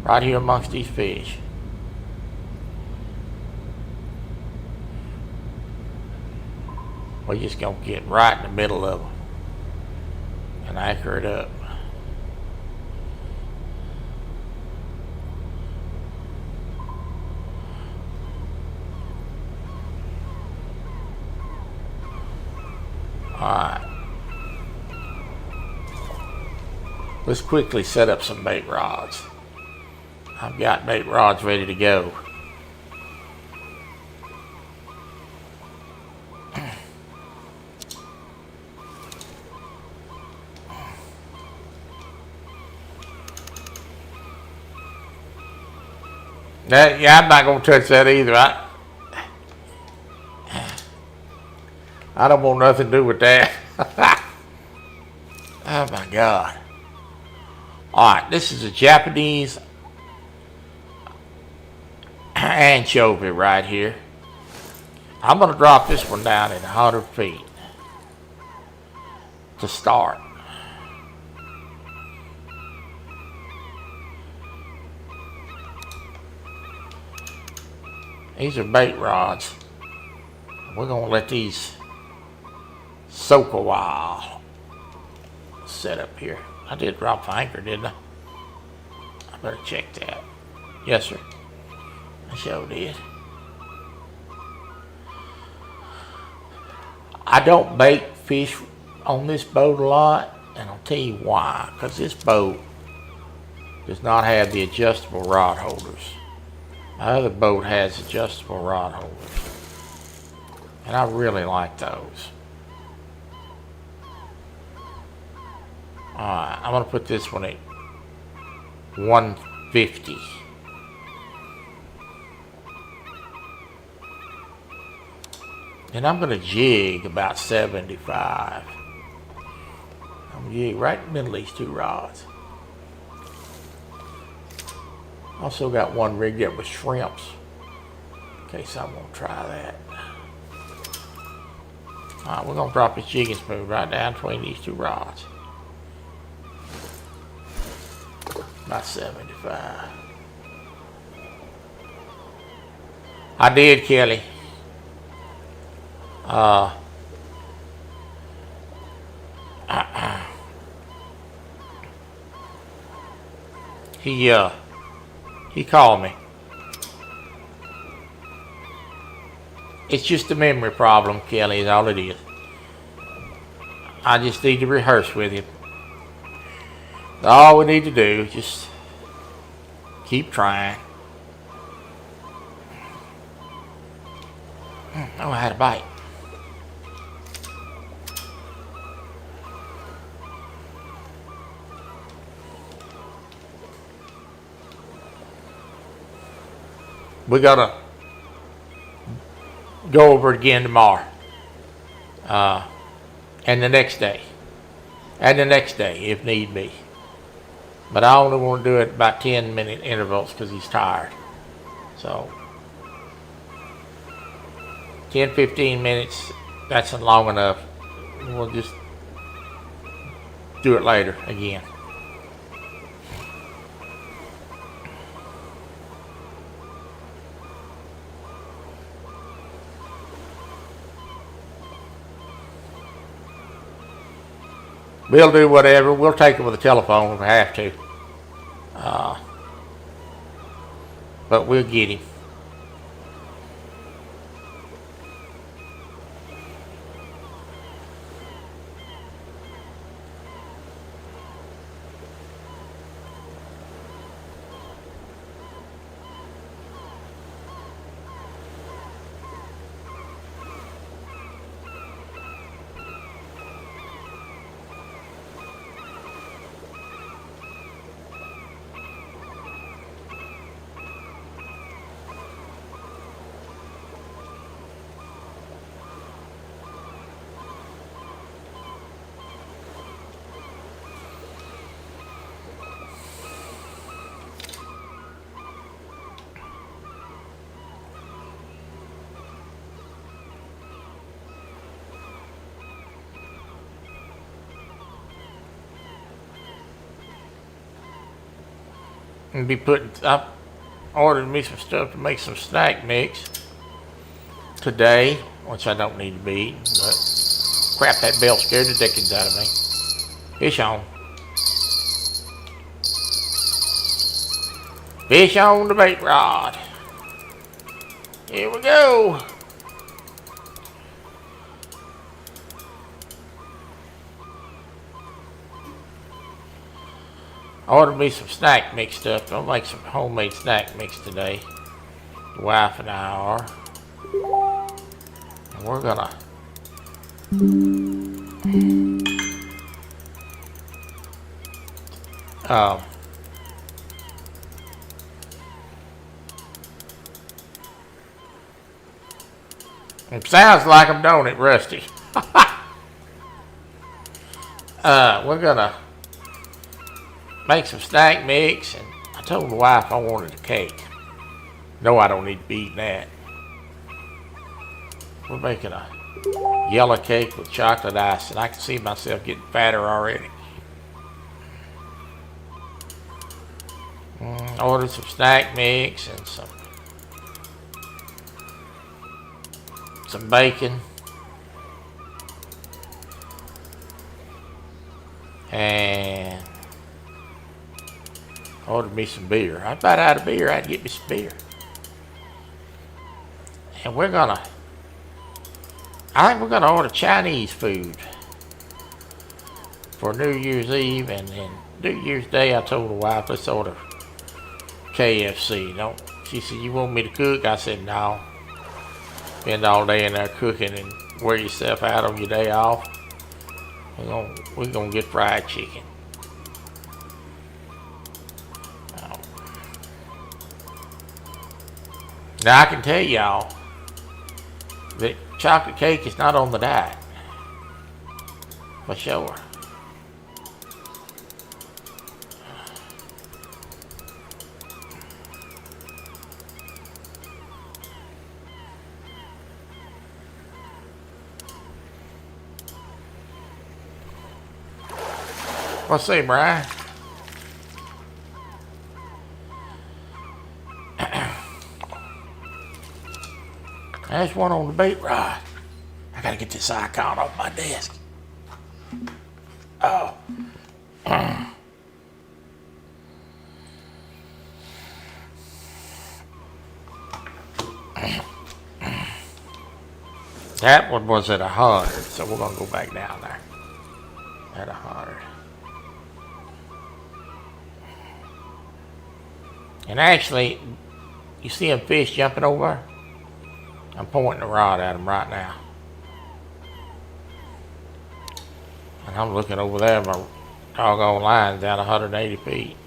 Right here amongst these fish. We're just going to get right in the middle of them and anchor it up. Alright. Let's quickly set up some bait rods. I've got bait rods ready to go. Yeah, I'm not going to touch that either. I don't want nothing to do with that. Oh my God. Alright, this is a Japanese anchovy right here. I'm going to drop this one down at 100 feet to start. These are bait rods. We're going to let these soak a while. Set up here. I did drop the anchor, didn't I? I better check that. Yes, sir. I sure did. I don't bait fish on this boat a lot, and I'll tell you why. Because this boat does not have the adjustable rod holders. My other boat has adjustable rod holders. And I really like those. Alright, I'm going to put this one at 150. And I'm going to jig about 75. I'm going to jig right in the middle of these two rods. Also got one rigged up with shrimps. In case I want to try that. Alright, we're going to drop this jigging spoon right down between these two rods. About 75. I did, Kelly. He called me. It's just a memory problem, Kelly, is all it is. I just need to rehearse with him. All we need to do is just keep trying. Oh, I had a bite. We gotta go over it again tomorrow. And the next day. And the next day, if need be. But I only want to do it about 10-minute intervals because he's tired. So, 10-15 minutes, that's long enough. We'll just do it later again. We'll do whatever. We'll take it with a telephone if we have to. But we'll get him. And be putting, I ordered me some stuff to make some snack mix today, which I don't need to be eating, but crap, that bell scared the dickens out of me. Fish on. Fish on the bait rod. Here we go. I ordered me some snack mix stuff. I'll make some homemade snack mix today. The wife and I are. And we're gonna it sounds like I'm doing it, Rusty. We're gonna make some snack mix, and I told the wife I wanted a cake. No, I don't need to be eating that. We're making a yellow cake with chocolate ice, and I can see myself getting fatter already. I ordered some snack mix and some bacon. And ordered me some beer. I'm about out of beer. I had to get me some beer. And I think we're gonna order Chinese food for New Year's Eve, and then New Year's Day I told the wife, let's order KFC. She said, you want me to cook? I said, no. spend all day in there cooking and wear yourself out on your day off, we're gonna get fried chicken. Now I can tell y'all that chocolate cake is not on the diet, for sure. What's say, Brian? There's one on the bait rod. I gotta get this icon off my desk. Oh. That one was at 100, so we're gonna go back down there. At 100. And actually, you see them fish jumping over? I'm pointing the rod at them right now. And I'm looking over there, my doggone line's down 180 feet.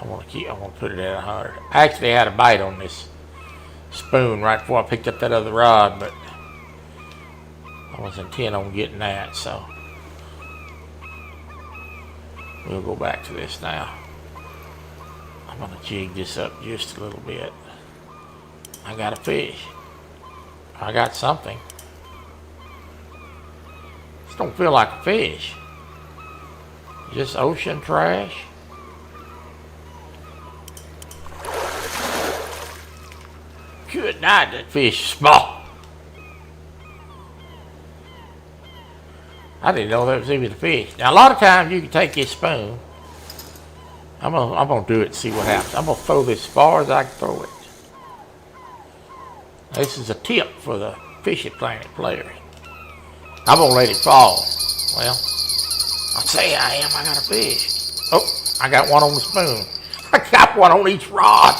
I want to put it at 100. I actually had a bite on this spoon right before I picked up that other rod, but I was intent on getting that, so we'll go back to this now. I'm gonna jig this up just a little bit. I got a fish. I got something. This don't feel like a fish. Just ocean trash. Good night, that fish is small. I didn't know that was even a fish. Now a lot of times you can take this spoon. I'm gonna do it and see what happens. I'm gonna throw this as far as I can throw it. This is a tip for the Fishing Planet players. I'm gonna let it fall. Well, I'll say I am. I got a fish. Oh, I got one on the spoon. I got one on each rod.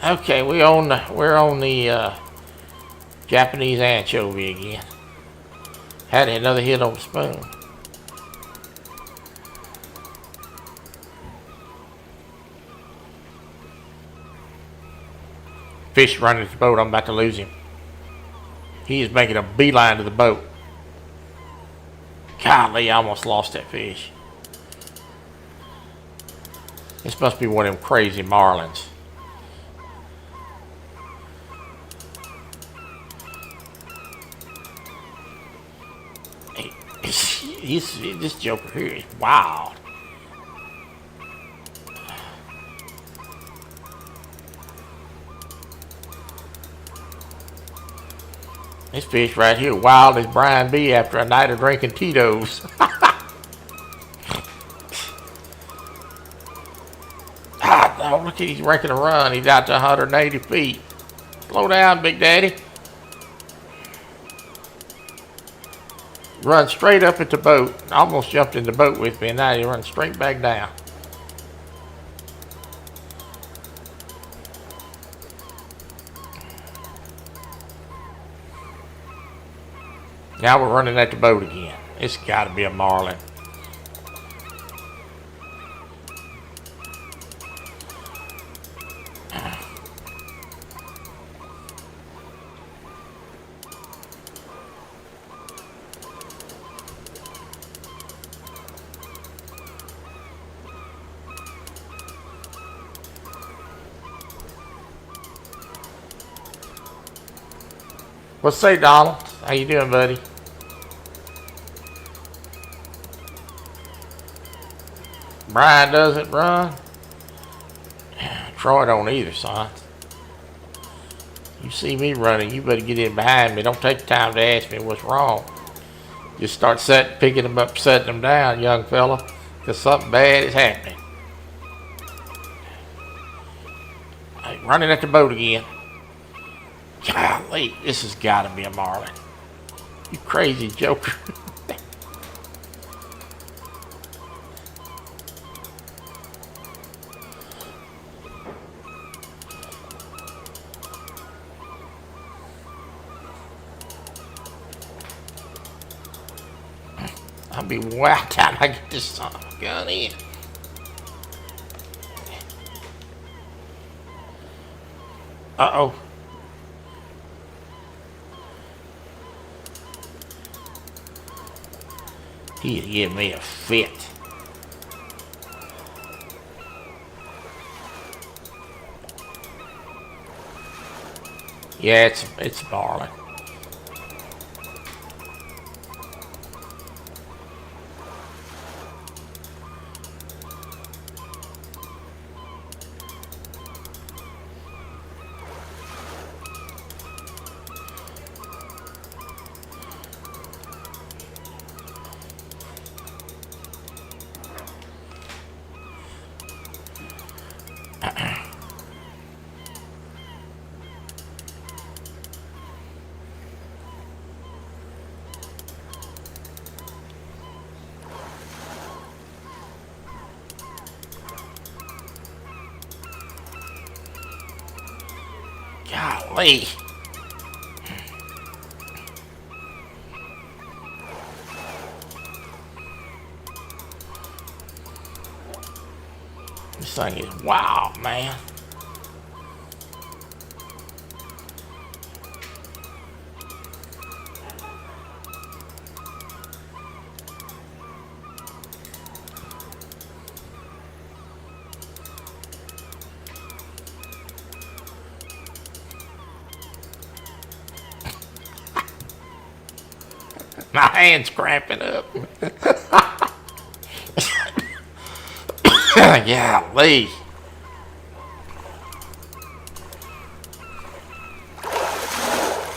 Okay, we're on the Japanese anchovy again. Had another hit on the spoon. Fish running to the boat. I'm about to lose him. He is making a beeline to the boat. Golly, I almost lost that fish. This must be one of them crazy Marlins. This joker here is wild. This fish right here, wild as Brian B. after a night of drinking Tito's. Oh, look, he's making a run. He's out to 180 feet. Slow down, Big Daddy. Run straight up at the boat. Almost jumped in the boat with me, and now he runs straight back down. Now we're running at the boat again. It's got to be a Marlin. What's say, Donald? How you doing, buddy? Brian doesn't run. Troy don't either, son. You see me running, you better get in behind me. Don't take the time to ask me what's wrong. Just start picking them up, setting them down, young fella, because something bad is happening. Hey, running at the boat again. Golly, this has got to be a Marlin. You crazy joker. I'll be wild time I get this son of a gun in. Uh-oh. He'd give me a fit. Yeah, it's Marlin. Golly. This thing is wild, man. My hand's cramping up. Golly.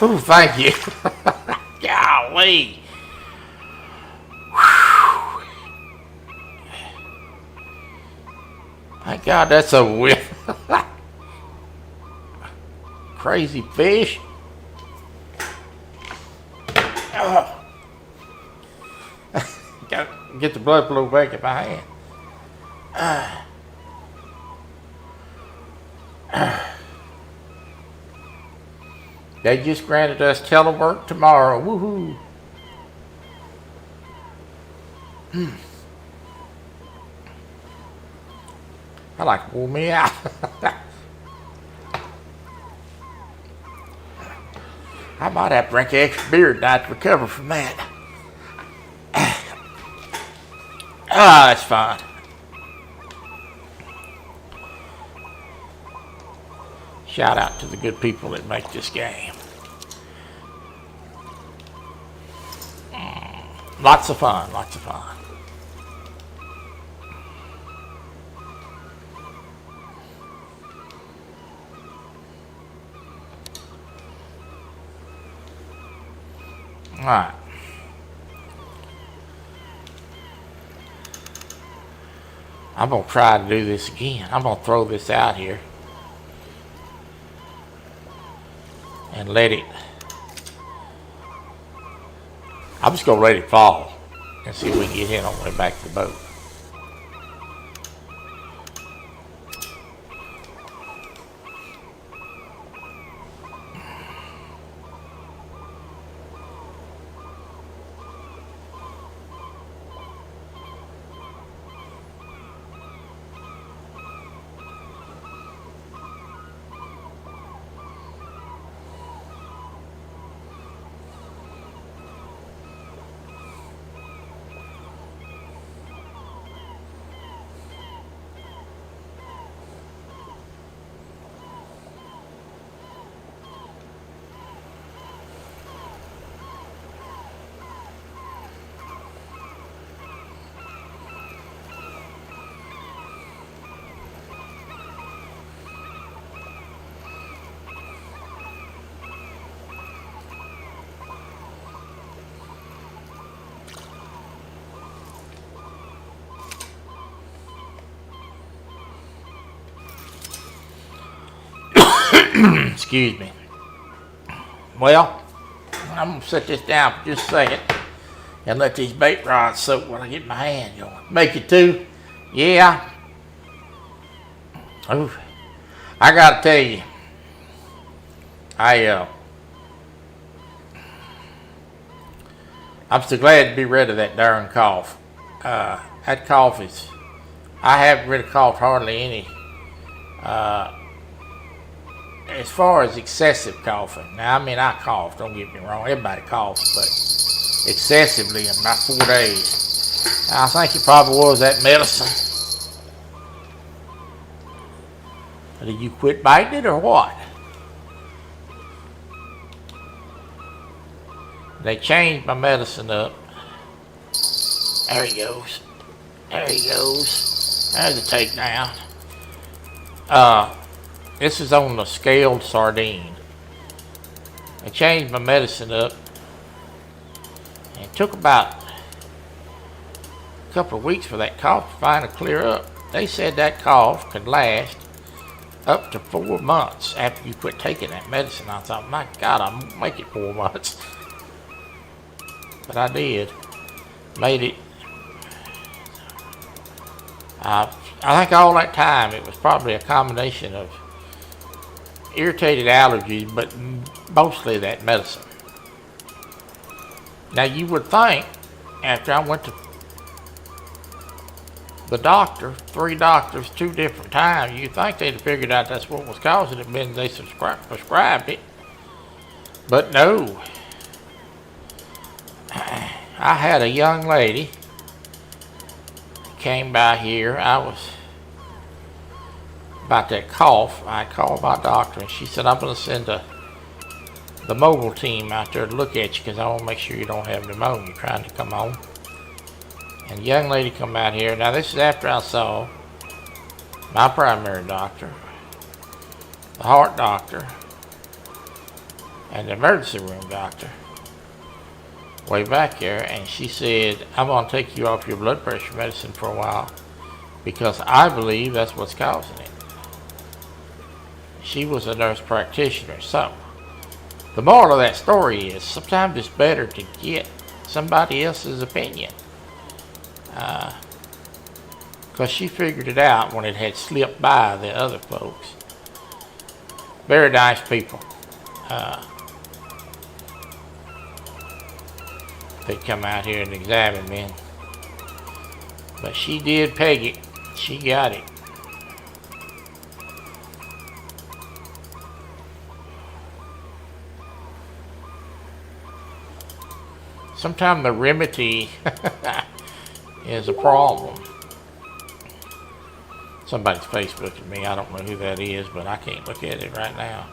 Oh, thank you. Golly. Whew. My God, that's a whip. Crazy fish. Got to get the blood flow back in my hand. They just granted us telework tomorrow. Woohoo! I like to pull me out. I might have to drink extra beer tonight to recover from that. That's fine. Shout out to the good people that make this game. Lots of fun, lots of fun. All right. I'm going to try to do this again. I'm going to throw this out here and let it, I'm just going to let it fall and see if we can get in on the way back to the boat. Excuse me. Well, I'm going to set this down for just a second and let these bait rods soak when I get my hand going. Make it two? Yeah. Ooh. I got to tell you, I'm so glad to be rid of that darn cough. That cough is, I haven't really coughed hardly any. As far as excessive coughing, now I mean I cough, don't get me wrong, everybody coughs, but excessively in about 4 days. I think it probably was that medicine. Did you quit biting it or what? They changed my medicine up. There he goes. There he goes. There's the takedown. This is on the scaled sardine. They changed my medicine up. And it took about a couple of weeks for that cough to finally clear up. They said that cough could last up to 4 months after you quit taking that medicine. I thought, my God, I'm gonna make it 4 months. But I did. Made it. I think all that time it was probably a combination of irritated allergies, but mostly that medicine. Now you would think, after I went to the doctor, 3 doctors, 2 different times, you'd think they'd have figured out that's what was causing it, and they prescribed it. But no. I had a young lady came by here. I was about that cough. I called my doctor and she said, I'm going to send the mobile team out there to look at you because I want to make sure you don't have pneumonia trying to come home. And the young lady come out here. Now this is after I saw my primary doctor, the heart doctor, and the emergency room doctor way back here, and she said, I'm going to take you off your blood pressure medicine for a while because I believe that's what's causing it. She was a nurse practitioner. So the moral of that story is sometimes it's better to get somebody else's opinion, because she figured it out when it had slipped by the other folks. Very nice people. They come out here and examine me, but she did peg it. She got it. Sometimes the remedy is a problem. Somebody's Facebooking me. I don't know who that is, but I can't look at it right now.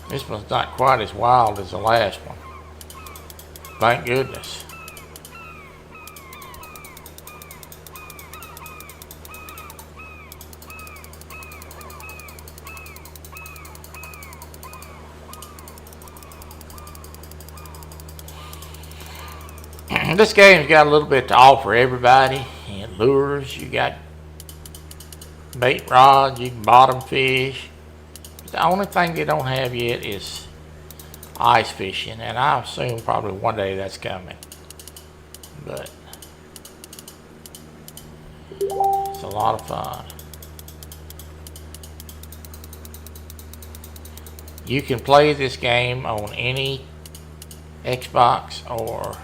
This one's not quite as wild as the last one. Thank goodness. This game's got a little bit to offer everybody. And lures, you got bait rods, you can bottom fish. The only thing they don't have yet is ice fishing, and I assume probably one day that's coming. But it's a lot of fun. You can play this game on any Xbox or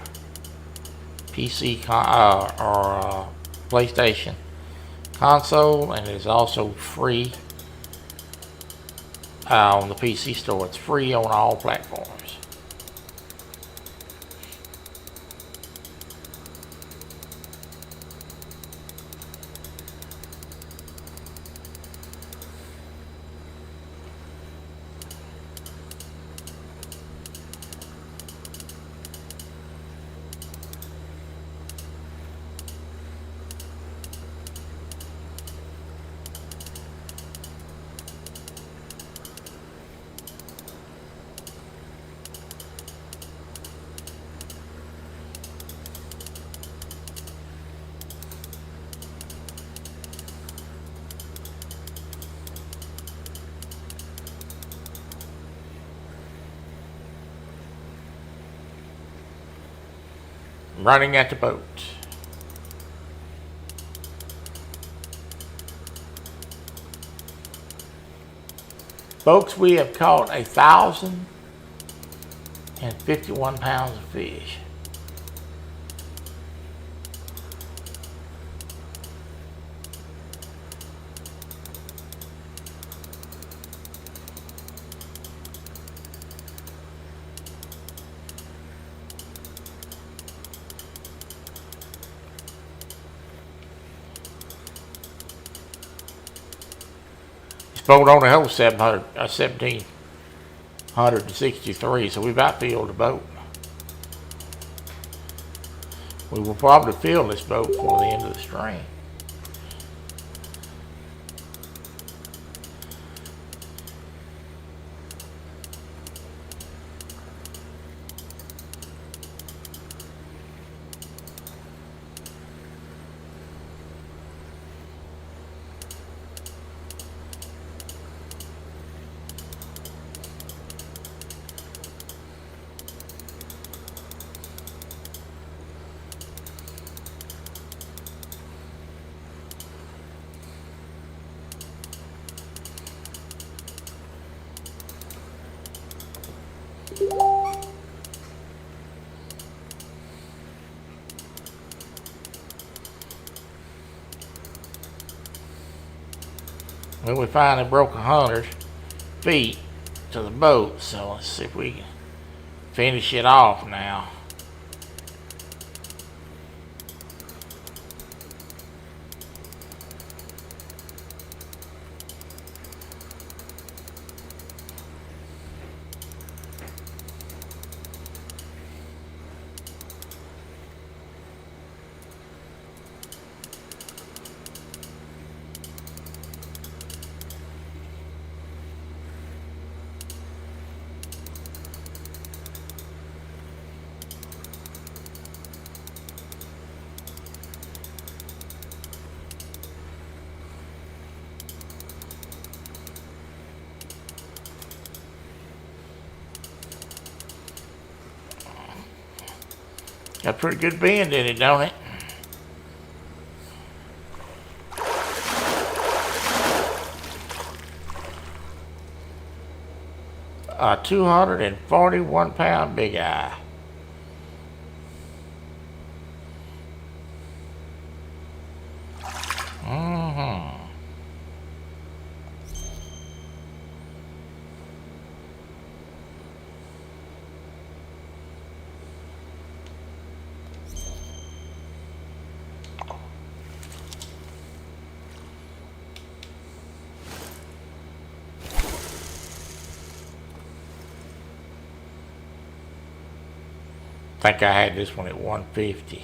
PC or PlayStation console, and it's also free on the PC store. It's free on all platforms. running at the boat. Folks, we have caught 1,051 pounds of fish. Boat only holds 1,763, so we've outfilled the boat. We will probably fill this boat before the end of the stream. Well, we finally broke 100 feet to the boat, so let's see if we can finish it off now. Got a pretty good bend in it, don't it? A 241 pound bigeye. I think I had this one at 150.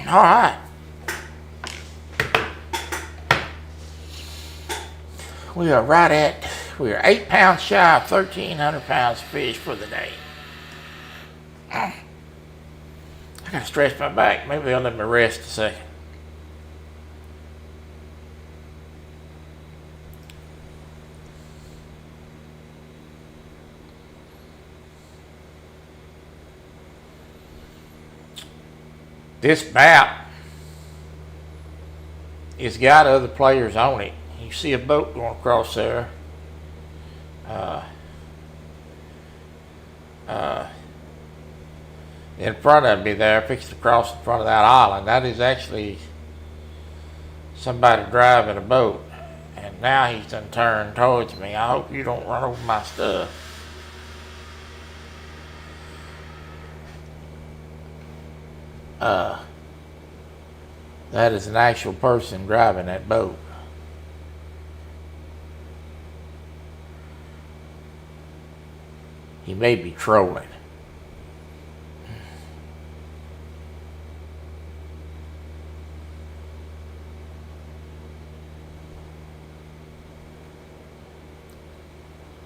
All right. We are 8 pounds shy of 1,300 pounds of fish for the day. I gotta stretch my back. Maybe they'll let me rest a second. This map has got other players on it. You see a boat going across there. In front of me there, fixed to cross in front of that island. That is actually somebody driving a boat. And now he's done turned towards me. I hope you don't run over my stuff. That is an actual person driving that boat. He may be trolling.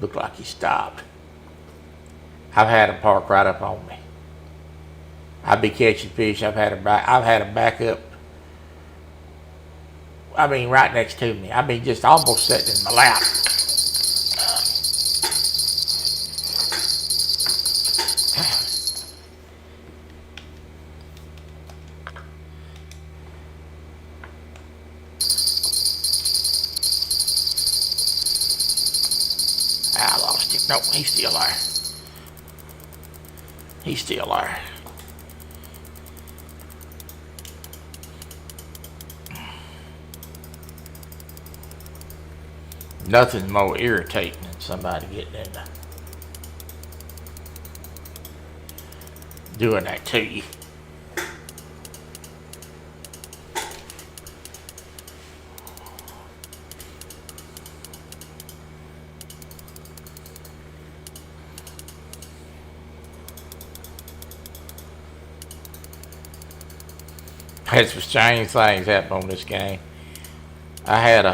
Looked like he stopped. I've had him park right up on me. I'd be catching fish. I've had him back up I mean, right next to me. I mean, just almost sitting in my lap. I lost him. Nope, he's still there. He's still there. Nothing's more irritating than somebody getting into doing that to you. Had some strange things happen on this game. I had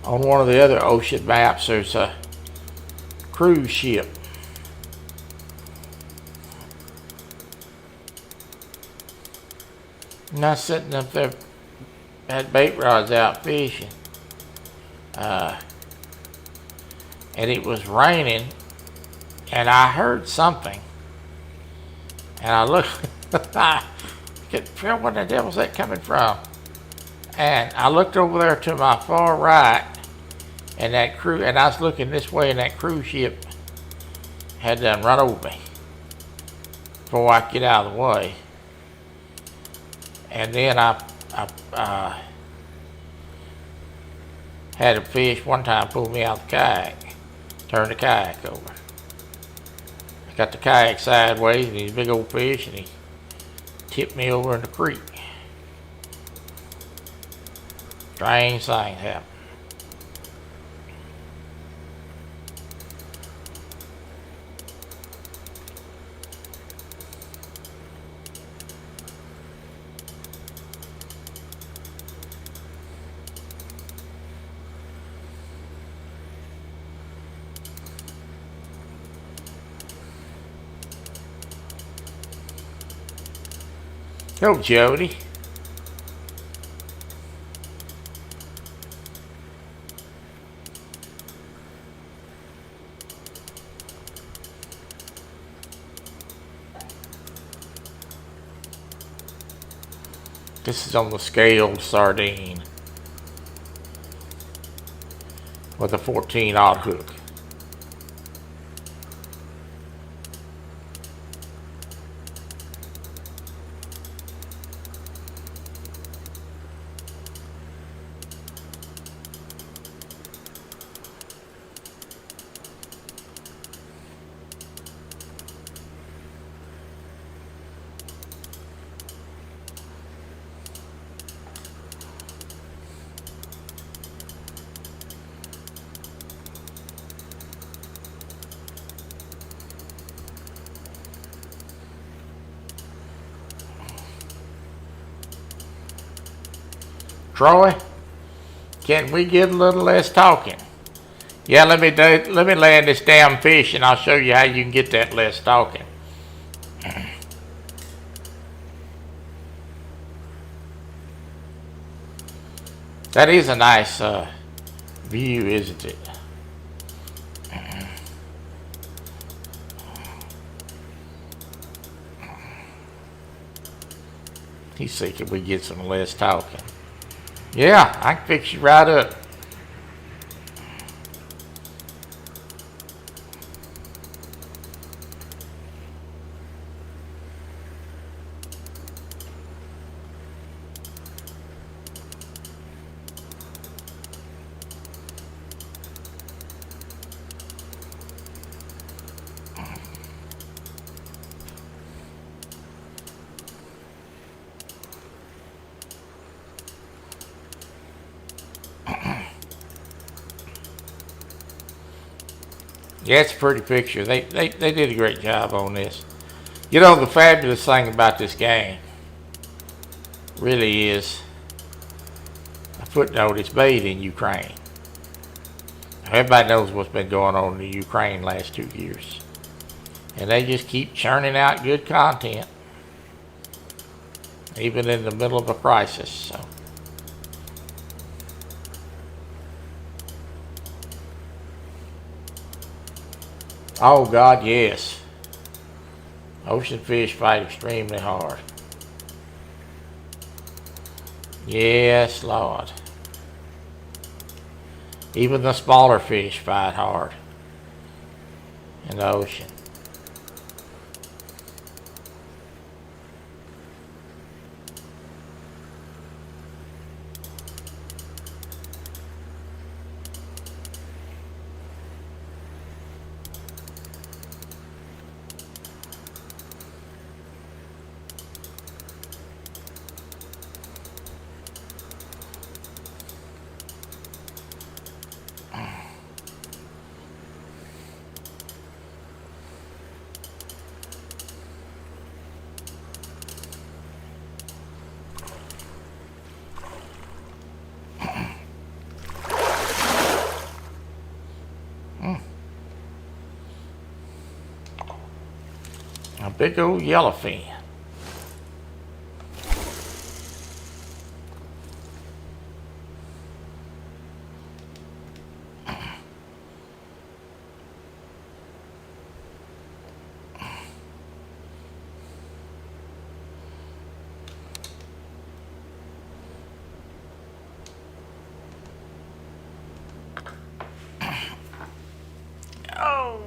on one of the other ocean maps, there's a cruise ship. And I was sitting up there, had bait rods out fishing. And it was raining, and I heard something. And I looked, I could feel where the devil's that coming from. And I looked over there to my far right, and I was looking this way, and that cruise ship had done run over me before I could get out of the way. And then I had a fish one time pull me out of the kayak, turn the kayak over. I got the kayak sideways, and he's a big old fish, and he tipped me over in the creek. Strange things happen. Go, Jody. This is on the scaled sardine with a 14-aught hook. Troy, can we get a little less talking? Yeah, let me land this damn fish, and I'll show you how you can get that less talking. That is a nice view, isn't it? He's thinking we get some less talking. Yeah, I can fix you right up. Yeah, it's a pretty picture. They did a great job on this. You know, the fabulous thing about this game really is a footnote. It's made in Ukraine. Everybody knows what's been going on in the Ukraine last 2 years. And they just keep churning out good content, even in the middle of a crisis. So Oh God, yes. Ocean fish fight extremely hard. Yes, Lord. Even the smaller fish fight hard in the ocean. A big old yellowfin. Oh,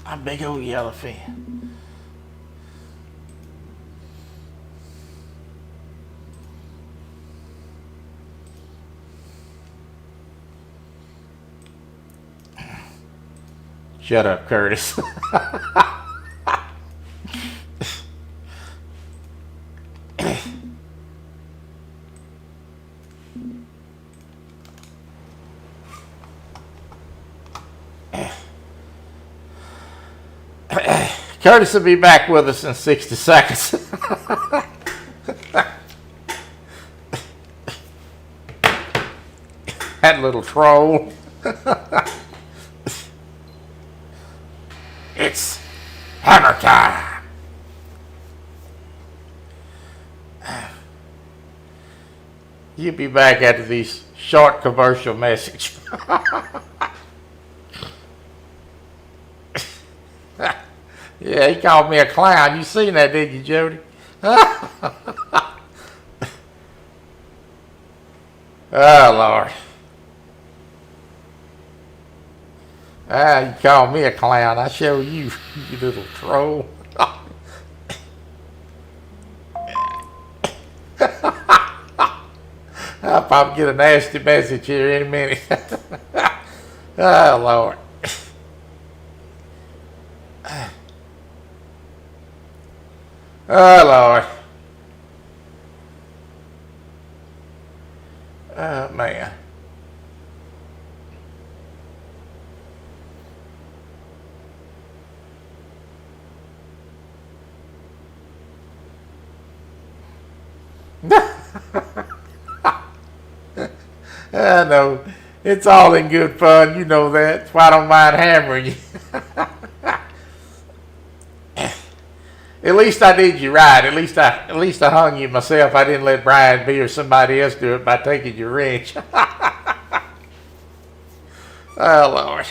a big old yellowfin. Shut up, Curtis. Curtis will be back with us in 60 seconds. That little troll. It's hammer time. You'll be back after these short commercial messages. Yeah, he called me a clown. You seen that, did you, Jody? Oh, Lord. You called me a clown. I show you, you little troll. I'll probably get a nasty message here any minute. Oh, Lord. Oh, Lord. Oh, man. I know. It's all in good fun. You know that. That's why I don't mind hammering you. At least I did you right. At least I hung you myself. I didn't let Brian B or somebody else do it by taking your wrench. Oh, Lord.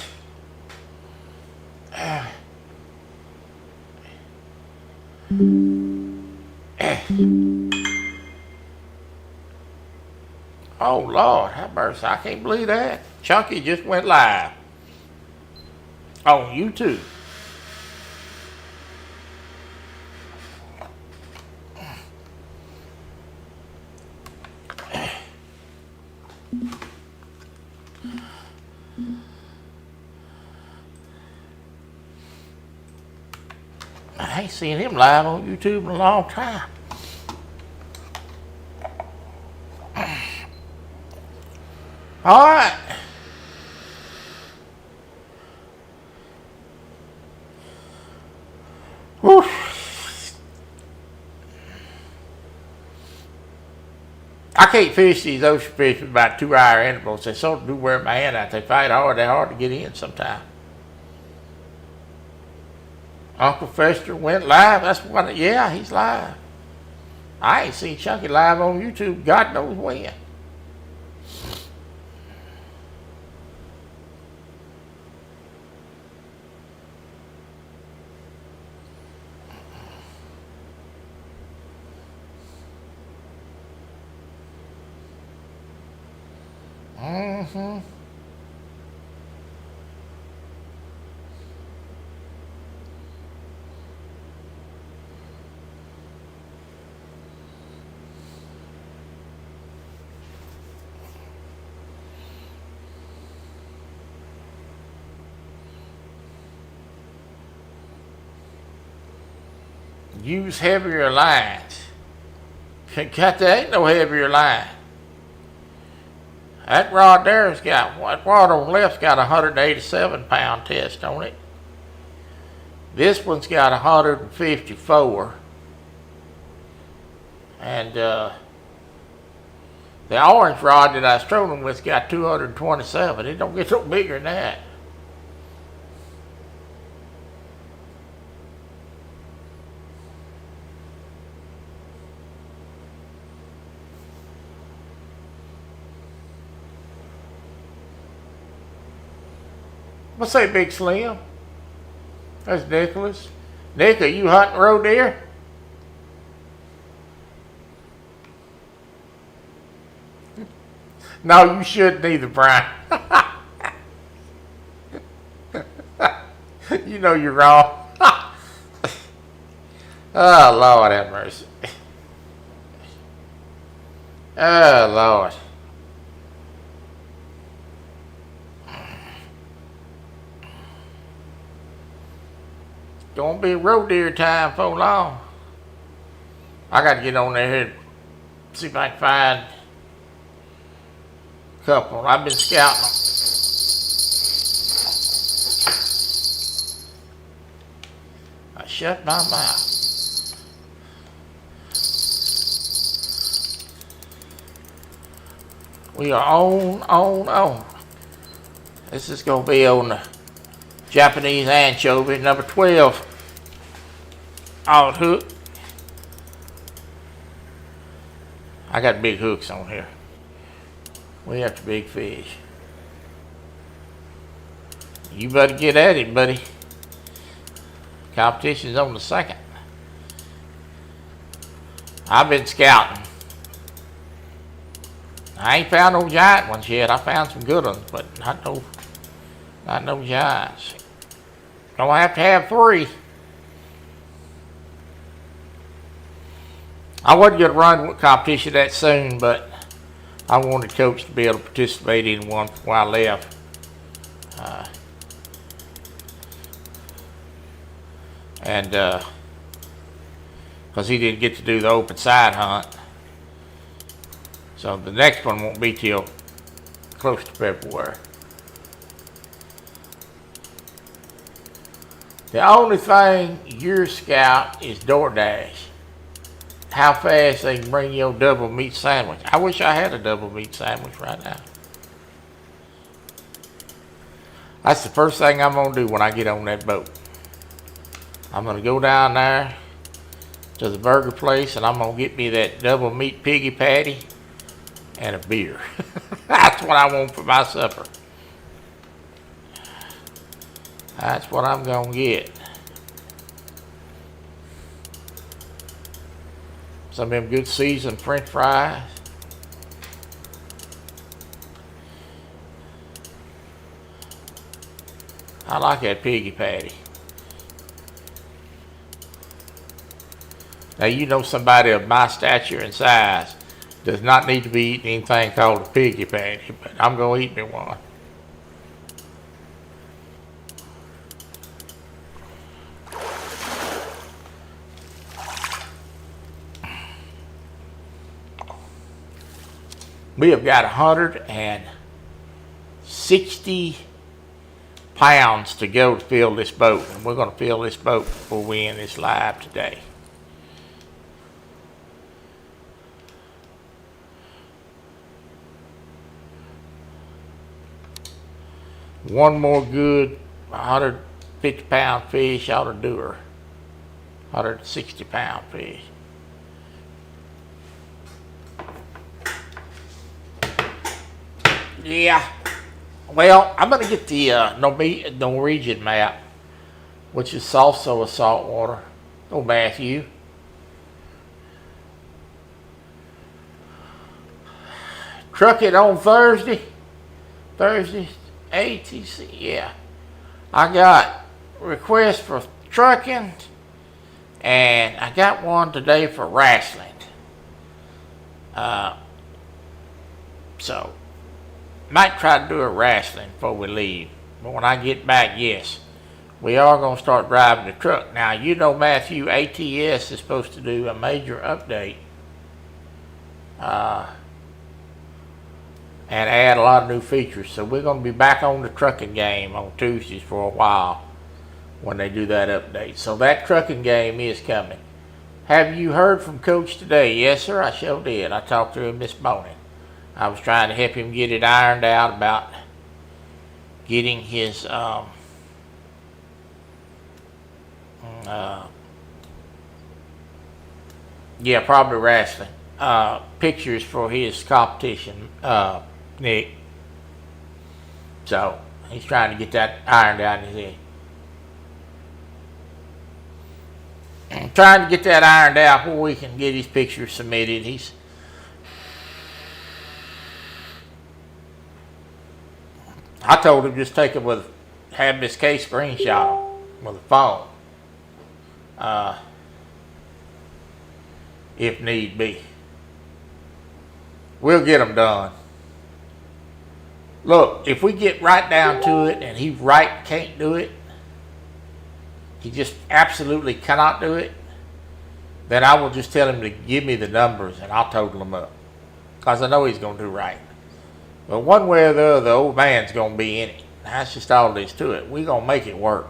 Oh, Lord, have mercy. I can't believe that. Chunky just went live on YouTube. I ain't seen him live on YouTube in a long time. All right. Whew. I can't fish these ocean fish with about 2-hour intervals. They sort of do wear my hand out. They fight hard. They're hard to get in sometimes. Uncle Fester went live. That's what. Yeah, he's live. I ain't seen Chunky live on YouTube. God knows when. Mm-hmm. Use heavier lines. Cut, there ain't no heavier line. That rod there's got, that rod on the left's got a 187 pound test on it. This one's got 154. And the orange rod that I was trolling with got 227. It don't get no bigger than that. What's that, Big Slim? That's Nicholas. Nick, are you hunting roe deer? No, you shouldn't either, Brian. You know you're wrong. Oh, Lord have mercy. Oh, Lord. Gonna be roe deer time for long. I got to get on there and see if I can find a couple. I've been scouting them. I shut my mouth. We are on. This is gonna be on the Japanese anchovy, number 12. Out hook. I got big hooks on here. We after big fish. You better get at it, buddy. Competition's on the 2nd. I've been scouting. I ain't found no giant ones yet. I found some good ones, but not no giants. Gonna have to have 3. I wasn't gonna run with competition that soon, but I wanted Coach to be able to participate in one before I left. Because he didn't get to do the open side hunt. So the next one won't be till close to February. The only thing your scout is DoorDash. How fast they can bring your double meat sandwich. I wish I had a double meat sandwich right now. That's the first thing I'm gonna do when I get on that boat. I'm gonna go down there to the burger place and I'm gonna get me that double meat piggy patty and a beer. That's what I want for my supper. That's what I'm gonna get. Some of them good seasoned French fries. I like that piggy patty. Now you know somebody of my stature and size does not need to be eating anything called a piggy patty, but I'm gonna eat me one. We have got 160 pounds to go to fill this boat, and we're going to fill this boat before we end this live today. One more good 150 pound fish ought to do her. 160 pound fish. Yeah, well, I'm going to get the Norwegian map, which is also a saltwater. Oh, Matthew. Truck it on Thursday. Thursday, ATC, yeah. I got requests for trucking, and I got one today for wrestling. So, might try to do a wrestling before we leave. But when I get back, yes, we are going to start driving the truck. Now, you know, Matthew, ATS is supposed to do a major update and add a lot of new features. So we're going to be back on the trucking game on Tuesdays for a while when they do that update. So that trucking game is coming. Have you heard from Coach today? Yes, sir, I sure did. I talked to him this morning. I was trying to help him get it ironed out about getting his yeah, probably wrestling pictures for his competition, Nick. So he's trying to get that ironed out in his head. Trying to get that ironed out before we can get his pictures submitted. I told him just take it have Miss K screenshot with a phone, if need be. We'll get them done. Look, if we get right down to it and he can't do it, he just absolutely cannot do it, then I will just tell him to give me the numbers and I'll total them up. Because I know he's going to do right. But one way or the other, the old man's going to be in it. That's just all there is to it. We're going to make it work.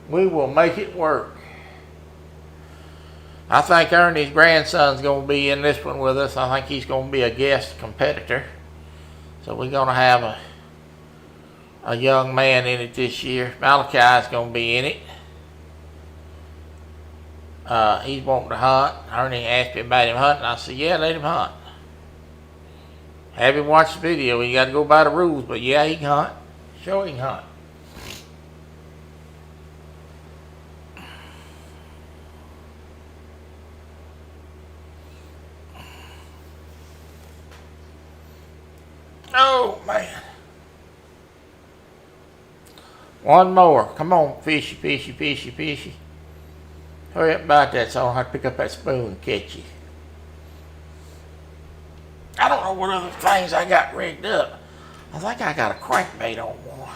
We will make it work. I think Ernie's grandson's going to be in this one with us. I think he's going to be a guest competitor. So we're going to have a young man in it this year. Malachi's going to be in it. He's wanting to hunt. Ernie asked me about him hunting. I said, yeah, let him hunt. Have him watch the video. You got to go by the rules, but yeah, he can hunt. Sure, he can hunt. Oh, man. One more. Come on, fishy, fishy, fishy, fishy. Hurry up about that so I don't have to pick up that spoon and catch you. I don't know what other things I got rigged up. I think I got a crankbait on one.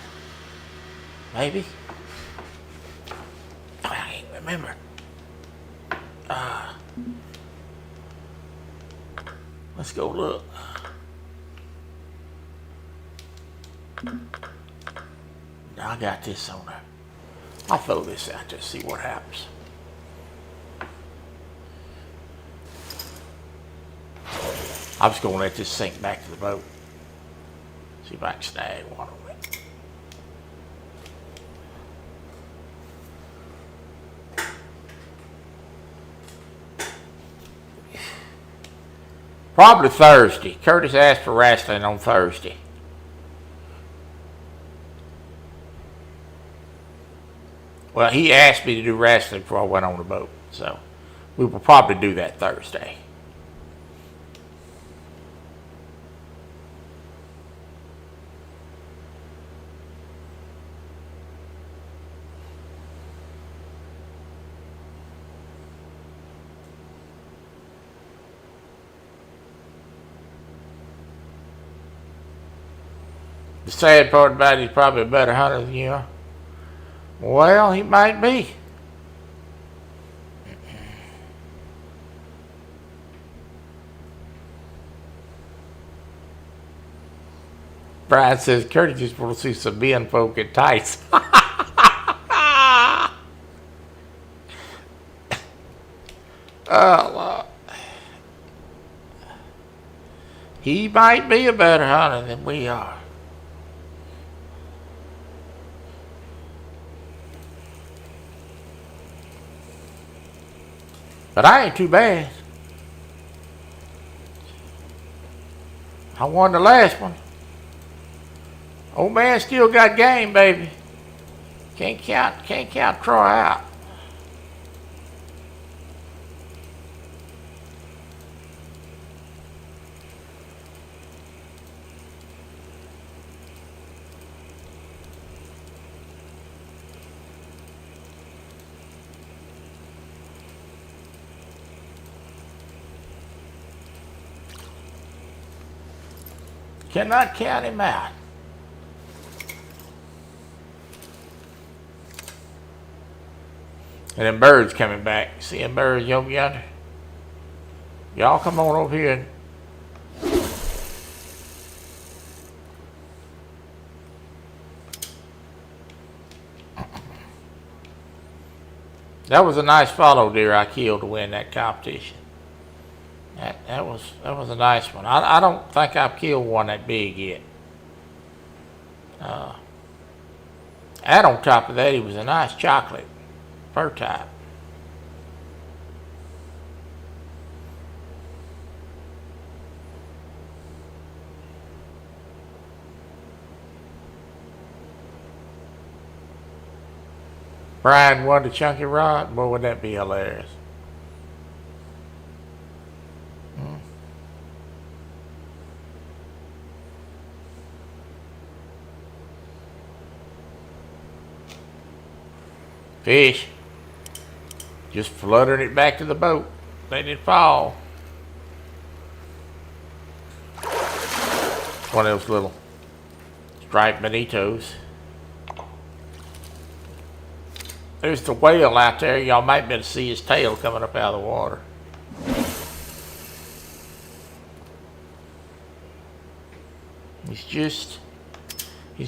Maybe. I can't remember. Let's go look. Now I got this on there. I'll throw this out there, see what happens. I'm just gonna let this sink back to the boat. See if I can snag one of it. Probably Thursday. Curtis asked for wrestling on Thursday. Well, he asked me to do wrestling before I went on the boat, so we will probably do that Thursday. The sad part about it, he's probably a better hunter than you are. Well, he might be. Brian says, Curtis just want to see some men folk in tights. Oh, Lord. He might be a better hunter than we are. But I ain't too bad. I won the last one. Old man still got game, baby. Can't count Troy out. Cannot count him out. And them birds coming back. See them birds over yonder? Y'all come on over here. That was a nice fallow deer I killed to win that competition. That was a nice one. I don't think I've killed one that big yet. And on top of that, he was a nice chocolate fur type. Brian won the chunky rod. Boy, would that be hilarious. Fish. Just fluttering it back to the boat. Letting it fall. One of those little striped bonitos. There's the whale out there. Y'all might be able to see his tail coming up out of the water. He's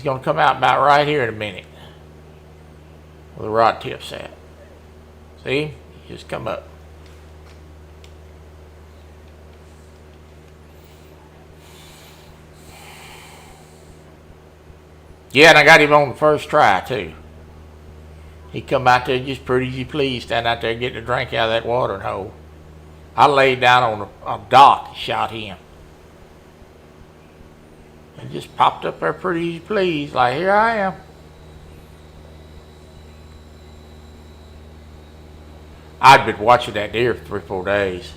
going to come out about right here in a minute. Where the rod tip's at. See? He just come up. Yeah, and I got him on the first try too. He come out there just pretty as you please, stand out there getting a drink out of that watering hole. I laid down on a dock and shot him. And just popped up there pretty as you please, like here I am. I'd been watching that deer for 3 or 4 days.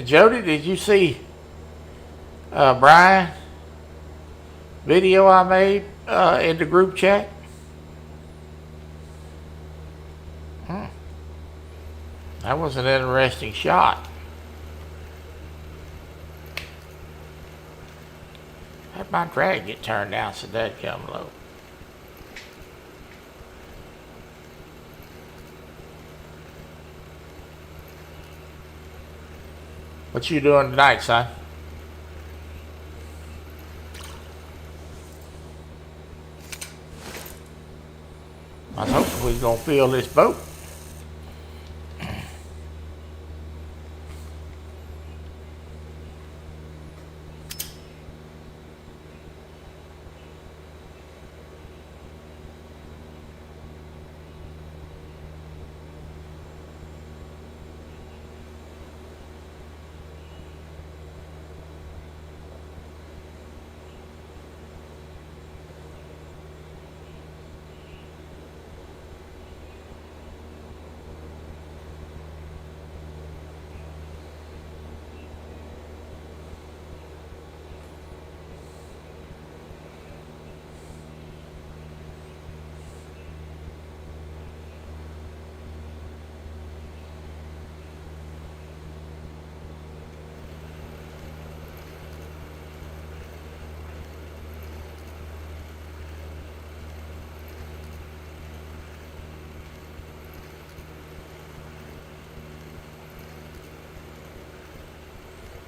Jody, did you see Brian video I made in the group chat? That was an interesting shot. Had my drag get turned down so that'd come low. What you doing tonight, son? I was hoping we was gonna fill this boat.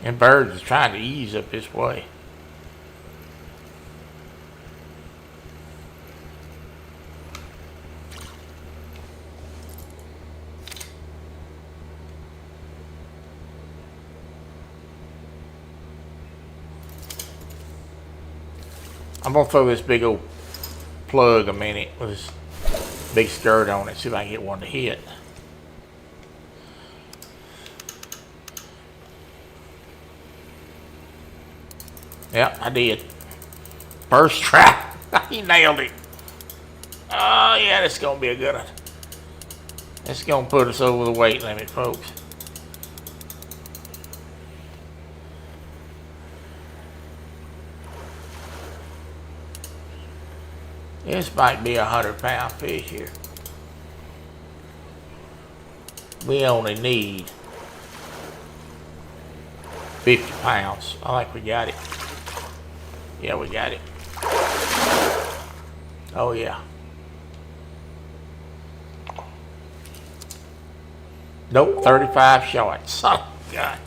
And birds is trying to ease up this way. I'm gonna throw this big old plug a minute with this big skirt on it, see if I can get one to hit. Yep, I did. First try. He nailed it. Oh yeah, this is gonna be a good one. This is gonna put us over the weight limit, folks. This might be a 100-pound fish here. We only need 50 pounds. I think we got it. Yeah, we got it. Oh yeah. Nope, 35 short. Son of a gun.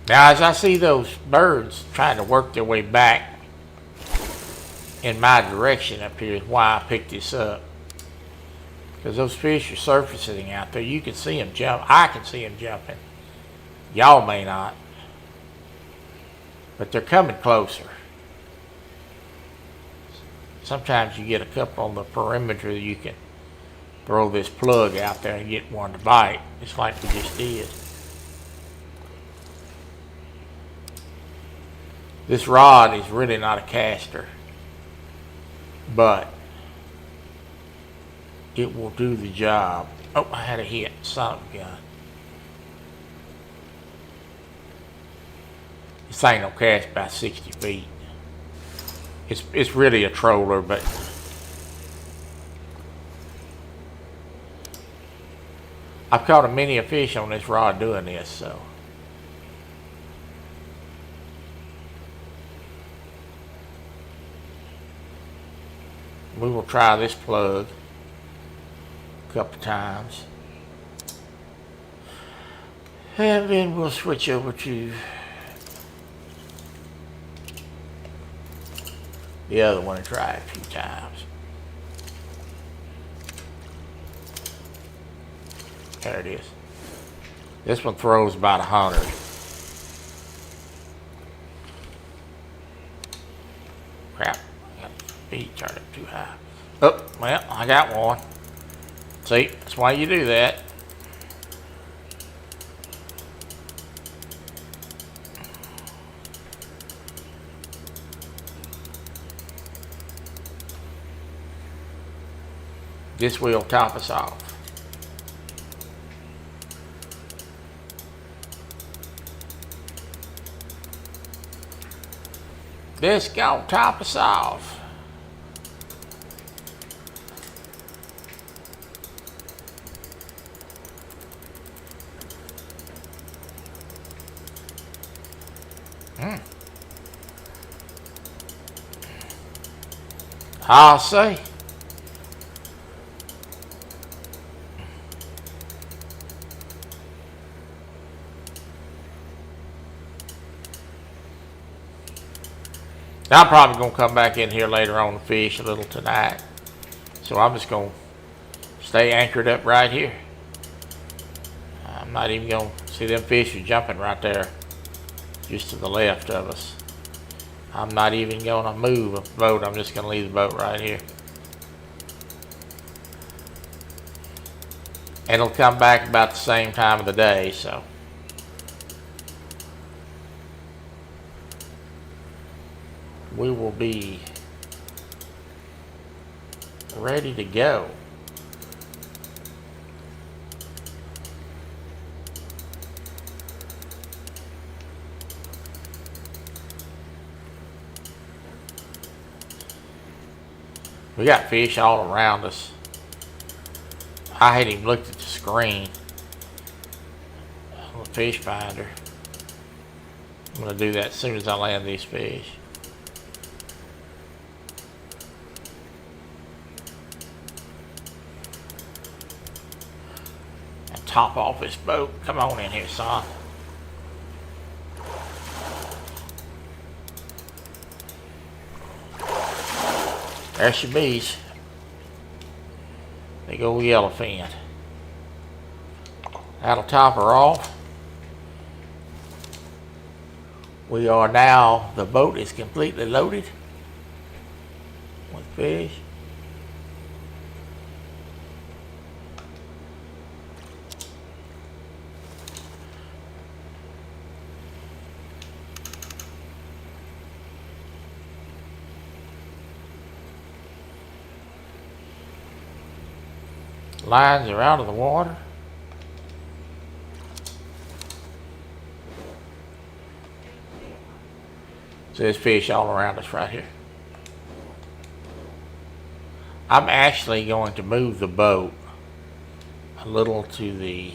Now, as I see those birds trying to work their way back in my direction up here is why I picked this up. Because those fish are surfacing out there. You can see them jump. I can see them jumping. Y'all may not. But they're coming closer. Sometimes you get a couple on the perimeter that you can throw this plug out there and get one to bite. Just like we just did. This rod is really not a caster, but it will do the job. Oh, I had a hit. Son of a gun. This thing will cast about 60 feet. It's really a troller, but I've caught a many a fish on this rod doing this, so. We will try this plug a couple times. And then we'll switch over to the other one and try it a few times. There it is. This one throws about 100. Crap. Feet turned up too high. Oh, well, I got one. See, that's why you do that. This will top us off. This gonna top us off. I'll say. I'm probably going to come back in here later on to fish a little tonight. So I'm just going to stay anchored up right here. I'm not even going to see them fish are jumping right there just to the left of us. I'm not even going to move a boat. I'm just going to leave the boat right here. It'll come back about the same time of the day, so. We will be ready to go. We got fish all around us. I hadn't even looked at the screen on the fish finder. I'm going to do that as soon as I land these fish. And top off this boat. Come on in here, son. There she bees. Big old yellowfin. That'll top her off. We are now, the boat is completely loaded with fish. Lines are out of the water. So there's fish all around us right here. I'm actually going to move the boat a little to the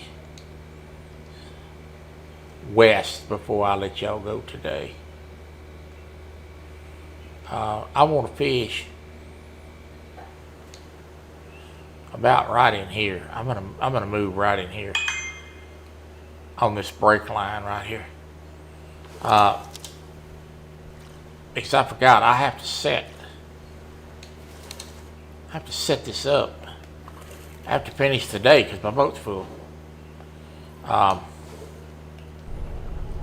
west before I let y'all go today. I want to fish about right in here. I'm gonna move right in here on this break line right here. Because I forgot, I have to set this up. I have to finish today because my boat's full.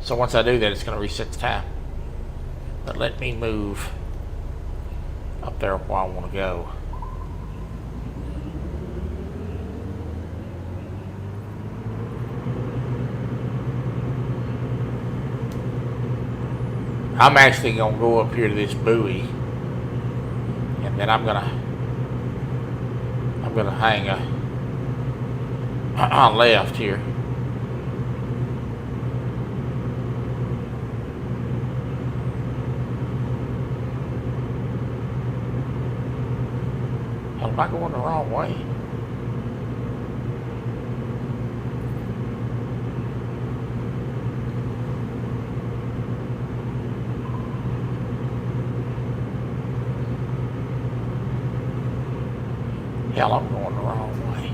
So once I do that, it's going to reset the time. But let me move up there where I want to go. I'm actually going to go up here to this buoy, and then I'm gonna hang a left here. Hell, am I going the wrong way? Hell, I'm going the wrong way.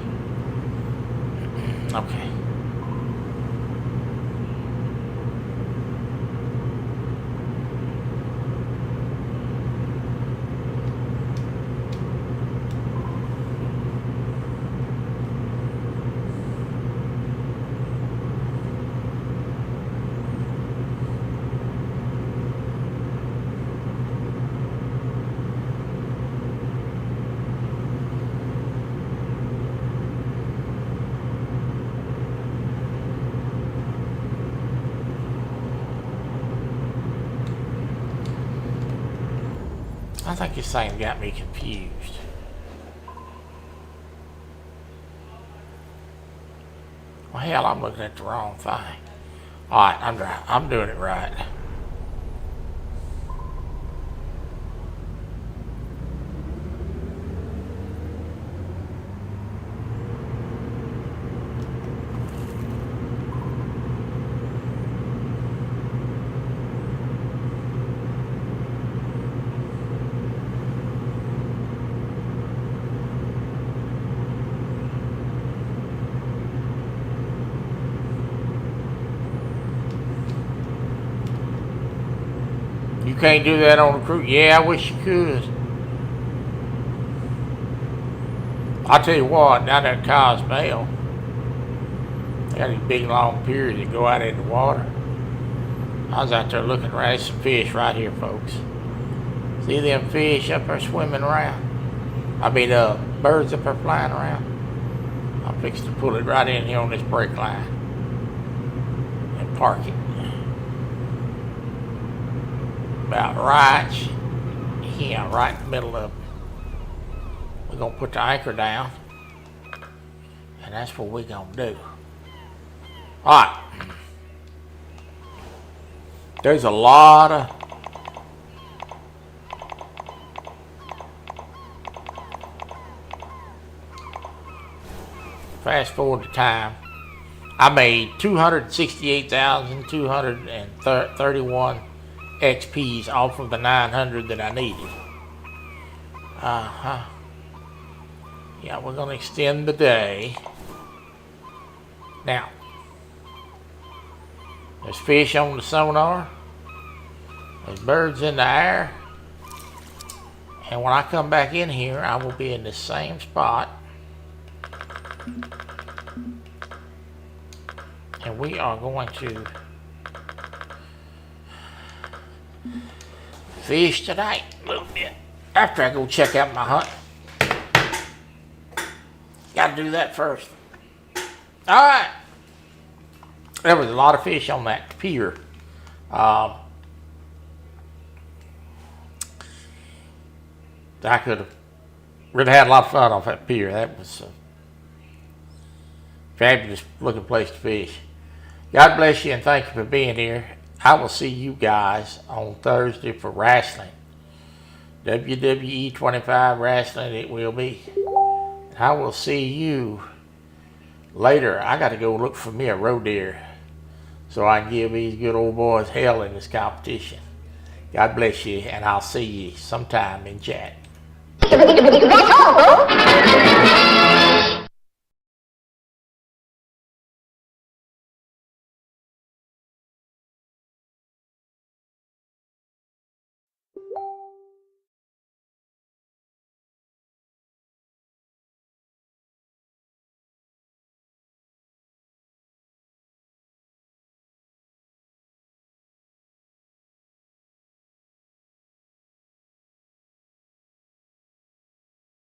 Okay. I think this thing got me confused. Well, hell, I'm looking at the wrong thing. Alright, I'm doing it right. You can't do that on a cruise. Yeah, I wish you could. I'll tell you what, down there at Cozumel, they got these big long piers that go out in the water. I was out there looking around. There's some fish right here, folks. See them fish up there swimming around? I mean, birds up there flying around. I'm fixing to pull it right in here on this brake line and park it. About right here, right in the middle of it. We're going to put the anchor down, and that's what we're going to do. Alright. There's a lot of fast forward the time. I made 268,231 XPs off of the 900 that I needed. Yeah, we're going to extend the day. Now, there's fish on the sonar. There's birds in the air. And when I come back in here, I will be in the same spot. And we are going to fish tonight a little bit. After I go check out my hunt. Got to do that first. All right. There was a lot of fish on that pier. I could have really had a lot of fun off that pier. That was a fabulous looking place to fish. God bless you and thank you for being here. I will see you guys on Thursday for wrestling. WWE 25 wrestling it will be. I will see you later. I got to go look for me a roe deer so I can give these good old boys hell in this competition. God bless you, and I'll see you sometime in chat. That's all, folks.